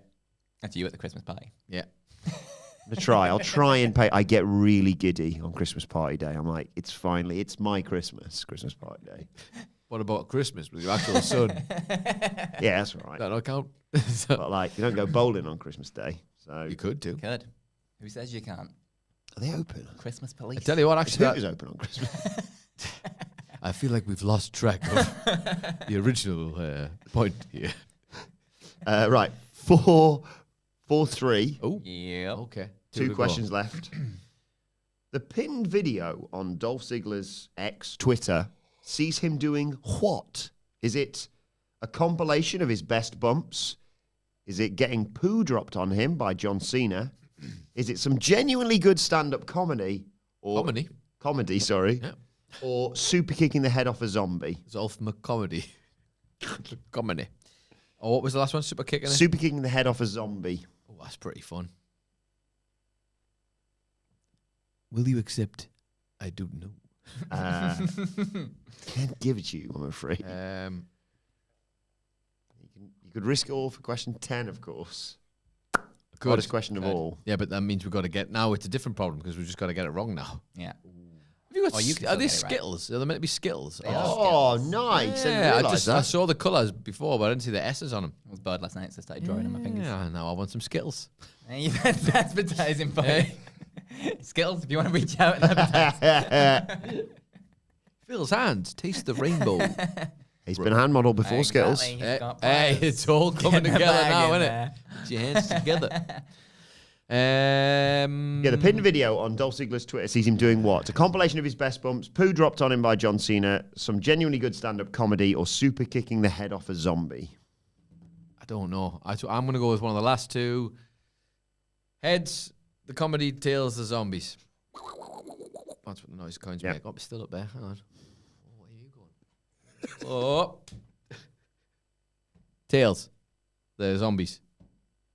[SPEAKER 3] That's you at the Christmas party.
[SPEAKER 2] Yeah.
[SPEAKER 1] I'll try and pay. I get really giddy on Christmas party day. I'm like, it's my Christmas party day.
[SPEAKER 2] What about Christmas with your actual son?
[SPEAKER 1] Yeah, that's all right.
[SPEAKER 2] That don't count.
[SPEAKER 1] But like, you don't go bowling on Christmas Day. So
[SPEAKER 2] You could do.
[SPEAKER 3] Could. Who says you can't?
[SPEAKER 1] Are they open?
[SPEAKER 3] Christmas police.
[SPEAKER 2] I tell you what, actually,
[SPEAKER 1] Who's open on Christmas?
[SPEAKER 2] I feel like we've lost track of the original point here.
[SPEAKER 1] Right, 4-3.
[SPEAKER 2] Oh,
[SPEAKER 3] Yeah.
[SPEAKER 2] okay.
[SPEAKER 1] Two questions left. The pinned video on Dolph Ziggler's X Twitter sees him doing what? Is it a compilation of his best bumps? Is it getting poo dropped on him by John Cena? Is it some genuinely good stand-up comedy? Or comedy, sorry.
[SPEAKER 2] Yeah.
[SPEAKER 1] Or super kicking the head off a zombie?
[SPEAKER 2] It's all from a comedy. Comedy. Oh, what was the last one? Super kicking it?
[SPEAKER 1] Super kicking the head off a zombie.
[SPEAKER 2] Oh, that's pretty fun. Will you accept? I don't know.
[SPEAKER 1] Can't give it to you, I'm afraid. You could risk it all for question 10, of course. Hardest question of all.
[SPEAKER 2] Yeah, but that means we've got to get... Now it's a different problem because we've just got to get it wrong now.
[SPEAKER 3] Yeah.
[SPEAKER 2] Have you got
[SPEAKER 3] You can
[SPEAKER 2] are
[SPEAKER 3] still
[SPEAKER 2] they
[SPEAKER 3] get it right.
[SPEAKER 2] Skittles? Are they meant to be Skittles?
[SPEAKER 3] They are.
[SPEAKER 1] Oh, nice.
[SPEAKER 2] Yeah, I
[SPEAKER 1] I
[SPEAKER 2] saw the colours before, but I didn't see the S's on them.
[SPEAKER 3] I was bad last night, so I started drawing on my fingers.
[SPEAKER 2] Yeah, now I want some Skittles.
[SPEAKER 3] Hey, that's advertising for you. Skittles, if you want to reach out and advertise.
[SPEAKER 2] Phil's hands taste the rainbow.
[SPEAKER 1] He's been hand modelled before Skittles.
[SPEAKER 3] Exactly.
[SPEAKER 2] Hey,
[SPEAKER 3] Got
[SPEAKER 2] hey,
[SPEAKER 3] pliers.
[SPEAKER 2] it's all coming
[SPEAKER 3] Get the
[SPEAKER 2] together
[SPEAKER 3] bag
[SPEAKER 2] now,
[SPEAKER 3] in
[SPEAKER 2] isn't
[SPEAKER 3] there.
[SPEAKER 2] it? Put your hands together.
[SPEAKER 1] Yeah, the pinned video on Dolph Ziggler's Twitter sees him doing what? A compilation of his best bumps, poo dropped on him by John Cena, some genuinely good stand-up comedy, or super kicking the head off a zombie?
[SPEAKER 2] I don't know. I'm going to go with one of the last two. Heads, the comedy, tails, the zombies. That's what the noise coins make. Oh, it's still up there. Hang on. Oh, where are you going? Oh. Tails. The zombies.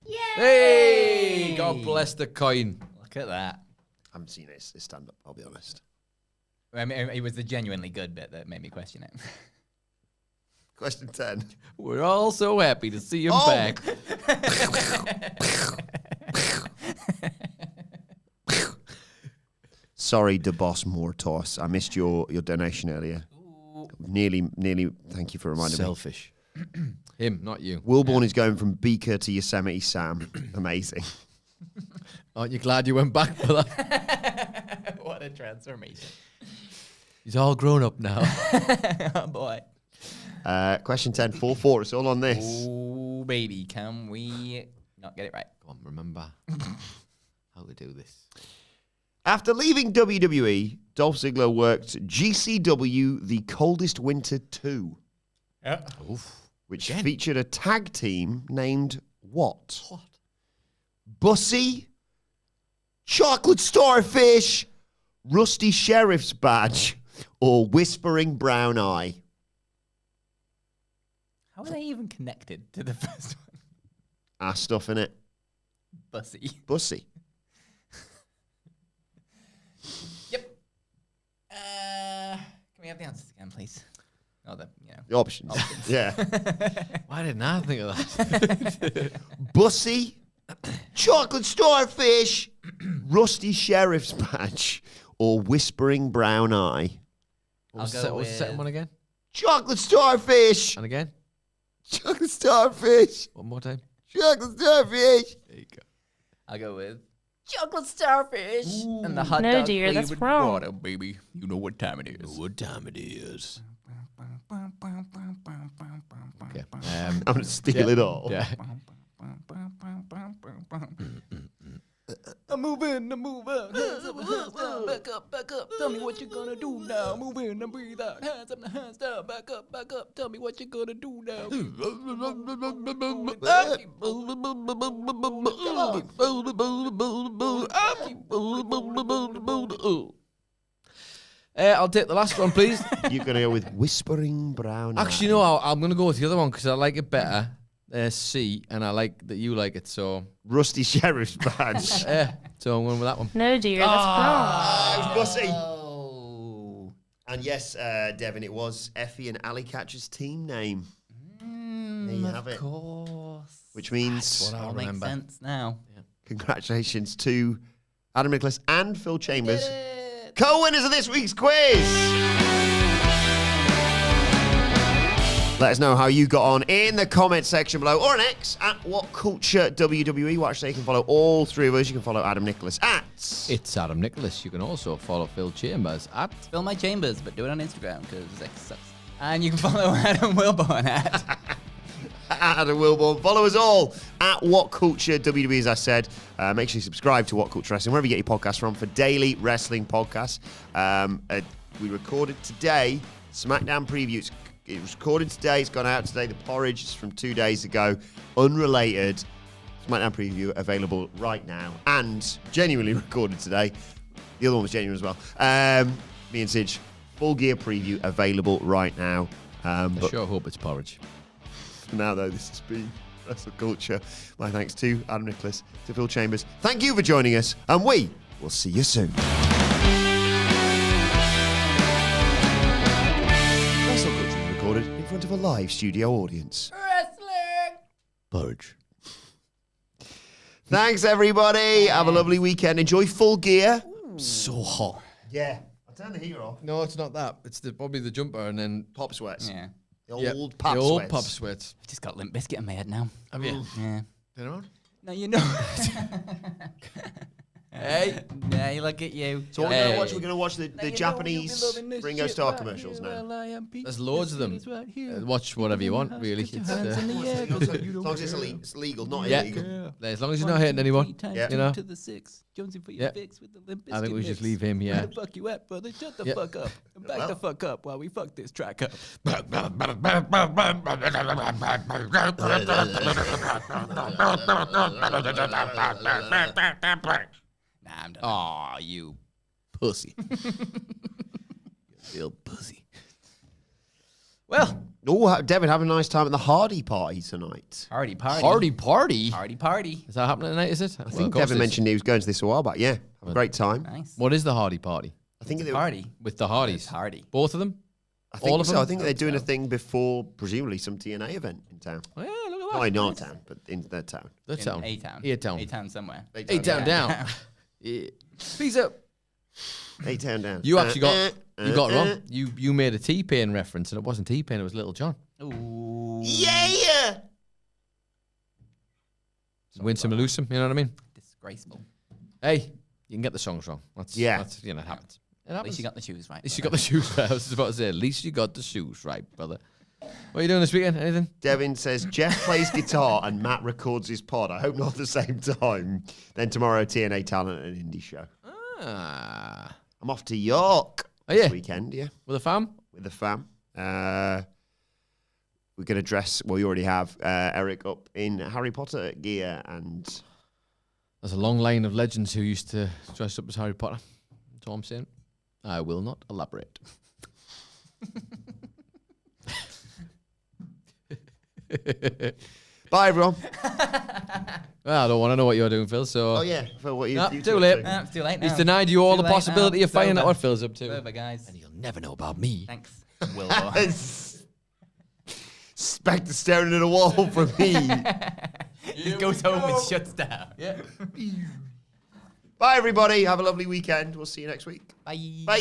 [SPEAKER 2] Yay! Hey! God bless the coin.
[SPEAKER 3] Look at that.
[SPEAKER 1] I haven't seen his stand-up, I'll be honest.
[SPEAKER 3] I mean, it was the genuinely good bit that made me question it.
[SPEAKER 1] Question 10.
[SPEAKER 2] We're all so happy to see him
[SPEAKER 1] Oh!
[SPEAKER 2] back.
[SPEAKER 1] Sorry, De Boss Mortos. I missed your donation earlier. Nearly, thank you for reminding
[SPEAKER 2] Selfish. Him, not you.
[SPEAKER 1] me. Wilbourn is going from Beaker to Yosemite Sam. Amazing.
[SPEAKER 2] Aren't you glad you went back for that?
[SPEAKER 3] What a transformation.
[SPEAKER 2] He's all grown up now.
[SPEAKER 3] Oh, boy.
[SPEAKER 1] Question 10, 4-4. It's all on this.
[SPEAKER 3] Oh, baby. Can we not get it right?
[SPEAKER 2] Come on, remember how to do this.
[SPEAKER 1] After leaving WWE, Dolph Ziggler worked GCW The Coldest Winter 2.
[SPEAKER 3] Yeah.
[SPEAKER 1] Which featured a tag team named what? Bussy, Chocolate Starfish, Rusty Sheriff's Badge, or Whispering Brown Eye?
[SPEAKER 3] How are they even connected to the first one?
[SPEAKER 1] Our stuff in it.
[SPEAKER 3] Bussy.
[SPEAKER 1] Bussy.
[SPEAKER 3] Yep. Can we have the answers again, please? Oh, the
[SPEAKER 1] The options. Yeah.
[SPEAKER 2] Why didn't I think of that?
[SPEAKER 1] Bussy, Chocolate Starfish, Rusty Sheriff's Badge, or Whispering Brown Eye?
[SPEAKER 2] What's the second one again?
[SPEAKER 1] Chocolate Starfish!
[SPEAKER 2] And again?
[SPEAKER 1] Chocolate Starfish!
[SPEAKER 2] One more time.
[SPEAKER 1] Chocolate Starfish!
[SPEAKER 2] There you go.
[SPEAKER 3] I'll go with chocolate starfish and the hot
[SPEAKER 5] No,
[SPEAKER 3] dog
[SPEAKER 5] dear, that's
[SPEAKER 3] flavored
[SPEAKER 5] wrong.
[SPEAKER 3] water, baby. You know what time it is.
[SPEAKER 2] What time it is? Okay.
[SPEAKER 1] I'm going to steal it all.
[SPEAKER 2] Yeah.
[SPEAKER 3] move in, move out. Hands up, hands down, back up. Tell me what you're gonna do now. Move in and breathe out. Hands up, hands down, back up. Tell me what you're gonna do now.
[SPEAKER 2] I'll take the last one, please.
[SPEAKER 1] You're going to go with Whispering Brown Eye.
[SPEAKER 2] Actually, no, I'm going to go with the other one because I like it better. C, and I like that you like it, so...
[SPEAKER 1] Rusty Sheriff's Badge.
[SPEAKER 2] So I'm going with that one.
[SPEAKER 5] No, dear, that's wrong.
[SPEAKER 1] It was Bussy. And yes, Devin, it was Effie and Ali Catcher's team name. There you have it.
[SPEAKER 3] Of course.
[SPEAKER 1] Which means...
[SPEAKER 3] All makes sense now.
[SPEAKER 1] Congratulations to Adam Nicholas and Phil Chambers, co-winners of this week's quiz. Let us know how you got on in the comment section below, or on X at WhatCulture WWE. Watch, so you can follow all three of us. You can follow Adam Nicholas at...
[SPEAKER 2] It's Adam Nicholas. You can also follow Phil Chambers at...
[SPEAKER 3] Fill my chambers, but do it on Instagram because X sucks. And you can follow Adam Wilbourn at...
[SPEAKER 1] Adam Wilbourn. Follow us all at WhatCulture WWE, as I said. Make sure you subscribe to WhatCulture Wrestling, wherever you get your podcasts from, for daily wrestling podcasts. We recorded today, SmackDown preview. It was recorded today. It's gone out today. The Porridge is from 2 days ago. Unrelated. SmackDown preview available right now. And genuinely recorded today. The other one was genuine as well. Me and Sidge, Full Gear preview available right now.
[SPEAKER 2] I sure hope it's Porridge.
[SPEAKER 1] For now, though, this has been WrestleCulture. My thanks to Adam Nicholas, to Phil Chambers. Thank you for joining us, and we will see you soon. WrestleCulture is recorded in front of a live studio audience.
[SPEAKER 3] Wrestling!
[SPEAKER 1] Porridge. Thanks, everybody. Have a lovely weekend. Enjoy Full Gear.
[SPEAKER 2] So hot.
[SPEAKER 1] Yeah. I'll turn the heater off.
[SPEAKER 2] No, it's not that. It's probably the jumper and then...
[SPEAKER 1] Pop sweats.
[SPEAKER 3] Yeah.
[SPEAKER 1] The old pop
[SPEAKER 2] the
[SPEAKER 1] sweats.
[SPEAKER 2] old pop sweats.
[SPEAKER 3] I've just got Limp Bizkit in my head now.
[SPEAKER 2] Have you?
[SPEAKER 3] Yeah.
[SPEAKER 2] Been around?
[SPEAKER 3] No, you know.
[SPEAKER 2] Hey.
[SPEAKER 3] Hey, look at you.
[SPEAKER 1] So what
[SPEAKER 2] Hey.
[SPEAKER 1] we're going to watch the Japanese Ringo Starr commercials now.
[SPEAKER 2] There's loads of them. Watch whatever you want, really. It's,
[SPEAKER 1] As long as it's legal, not
[SPEAKER 2] Yeah.
[SPEAKER 1] illegal.
[SPEAKER 2] as long as you're not hitting anyone,
[SPEAKER 1] Yeah.
[SPEAKER 2] you know.
[SPEAKER 3] To the 6. Jonesy for your
[SPEAKER 2] Yeah.
[SPEAKER 3] fix with the Limp
[SPEAKER 2] I think
[SPEAKER 3] Bizkit
[SPEAKER 2] we just
[SPEAKER 3] mix.
[SPEAKER 2] leave him here.
[SPEAKER 3] Where the fuck you at, brother? Shut the
[SPEAKER 2] Yeah.
[SPEAKER 3] fuck up. And back the fuck up while we fuck this track up. Nah, I'm done.
[SPEAKER 2] Aw, you pussy. Real pussy. Well,
[SPEAKER 1] Oh, Devin, have a nice time at the Hardy party tonight.
[SPEAKER 3] Party, party.
[SPEAKER 2] party, party.
[SPEAKER 3] Party, party.
[SPEAKER 2] Is that happening tonight, is it?
[SPEAKER 1] I think Devin mentioned he was going to this a while back. Yeah, have a great time.
[SPEAKER 3] Nice.
[SPEAKER 2] What is the Hardy party?
[SPEAKER 1] I think they,
[SPEAKER 3] Party.
[SPEAKER 2] With the Hardys?
[SPEAKER 3] Party.
[SPEAKER 2] Both of them?
[SPEAKER 1] I think
[SPEAKER 2] all of
[SPEAKER 1] so.
[SPEAKER 2] them?
[SPEAKER 1] I think they're doing a thing before, presumably, some TNA event in town.
[SPEAKER 2] Oh, yeah, look at that.
[SPEAKER 1] Not in our town, but in their town.
[SPEAKER 2] The
[SPEAKER 3] In
[SPEAKER 2] town.
[SPEAKER 3] A-Town.
[SPEAKER 2] A-Town.
[SPEAKER 3] A-Town somewhere.
[SPEAKER 2] A-Town down. Yeah. Peace up.
[SPEAKER 1] A-town down.
[SPEAKER 2] You actually got you got it wrong. You made a T-Pain reference, and it wasn't T-Pain, it was Little John.
[SPEAKER 3] Ooh.
[SPEAKER 1] Yeah!
[SPEAKER 2] Winsome and Loosom, you know what I mean?
[SPEAKER 3] Disgraceful.
[SPEAKER 2] Hey, you can get the songs wrong. That's,
[SPEAKER 1] Yeah.
[SPEAKER 2] That's, it happens. It
[SPEAKER 3] At
[SPEAKER 2] happens.
[SPEAKER 3] least you got the shoes right.
[SPEAKER 2] At least you got the shoes right. I was just about to say, at least you got the shoes right, brother. What are you doing this weekend? Anything?
[SPEAKER 1] Devin says, Jeff plays guitar and Matt records his pod. I hope not at the same time. Then tomorrow, TNA Talent and Indie Show.
[SPEAKER 2] Ah.
[SPEAKER 1] I'm off to York
[SPEAKER 2] Oh,
[SPEAKER 1] this
[SPEAKER 2] yeah?
[SPEAKER 1] weekend, yeah,
[SPEAKER 2] With a fam?
[SPEAKER 1] with the fam. We're going to dress, well, you already have, Eric up in Harry Potter gear and...
[SPEAKER 2] There's a long line of legends who used to dress up as Harry Potter. That's all I'm saying. I will not elaborate.
[SPEAKER 1] Bye, everyone.
[SPEAKER 2] Well, I don't want to know what you're doing, Phil, so...
[SPEAKER 1] Oh, yeah, for what you...
[SPEAKER 2] Nah,
[SPEAKER 1] you
[SPEAKER 2] too
[SPEAKER 1] two
[SPEAKER 2] late.
[SPEAKER 1] do.
[SPEAKER 3] It's too late now.
[SPEAKER 2] He's denied you all
[SPEAKER 3] Too
[SPEAKER 2] the
[SPEAKER 3] late
[SPEAKER 2] possibility
[SPEAKER 3] now.
[SPEAKER 2] of finding
[SPEAKER 3] It's
[SPEAKER 2] out
[SPEAKER 3] over.
[SPEAKER 2] what Phil's up
[SPEAKER 3] It's
[SPEAKER 2] to.
[SPEAKER 3] over, guys.
[SPEAKER 2] And you'll never know about me.
[SPEAKER 3] Thanks, Wilbourn.
[SPEAKER 1] Spectre staring at a wall from me.
[SPEAKER 3] Just goes home and shuts down.
[SPEAKER 2] Yeah.
[SPEAKER 1] Bye, everybody. Have a lovely weekend. We'll see you next week.
[SPEAKER 3] Bye.
[SPEAKER 1] Bye.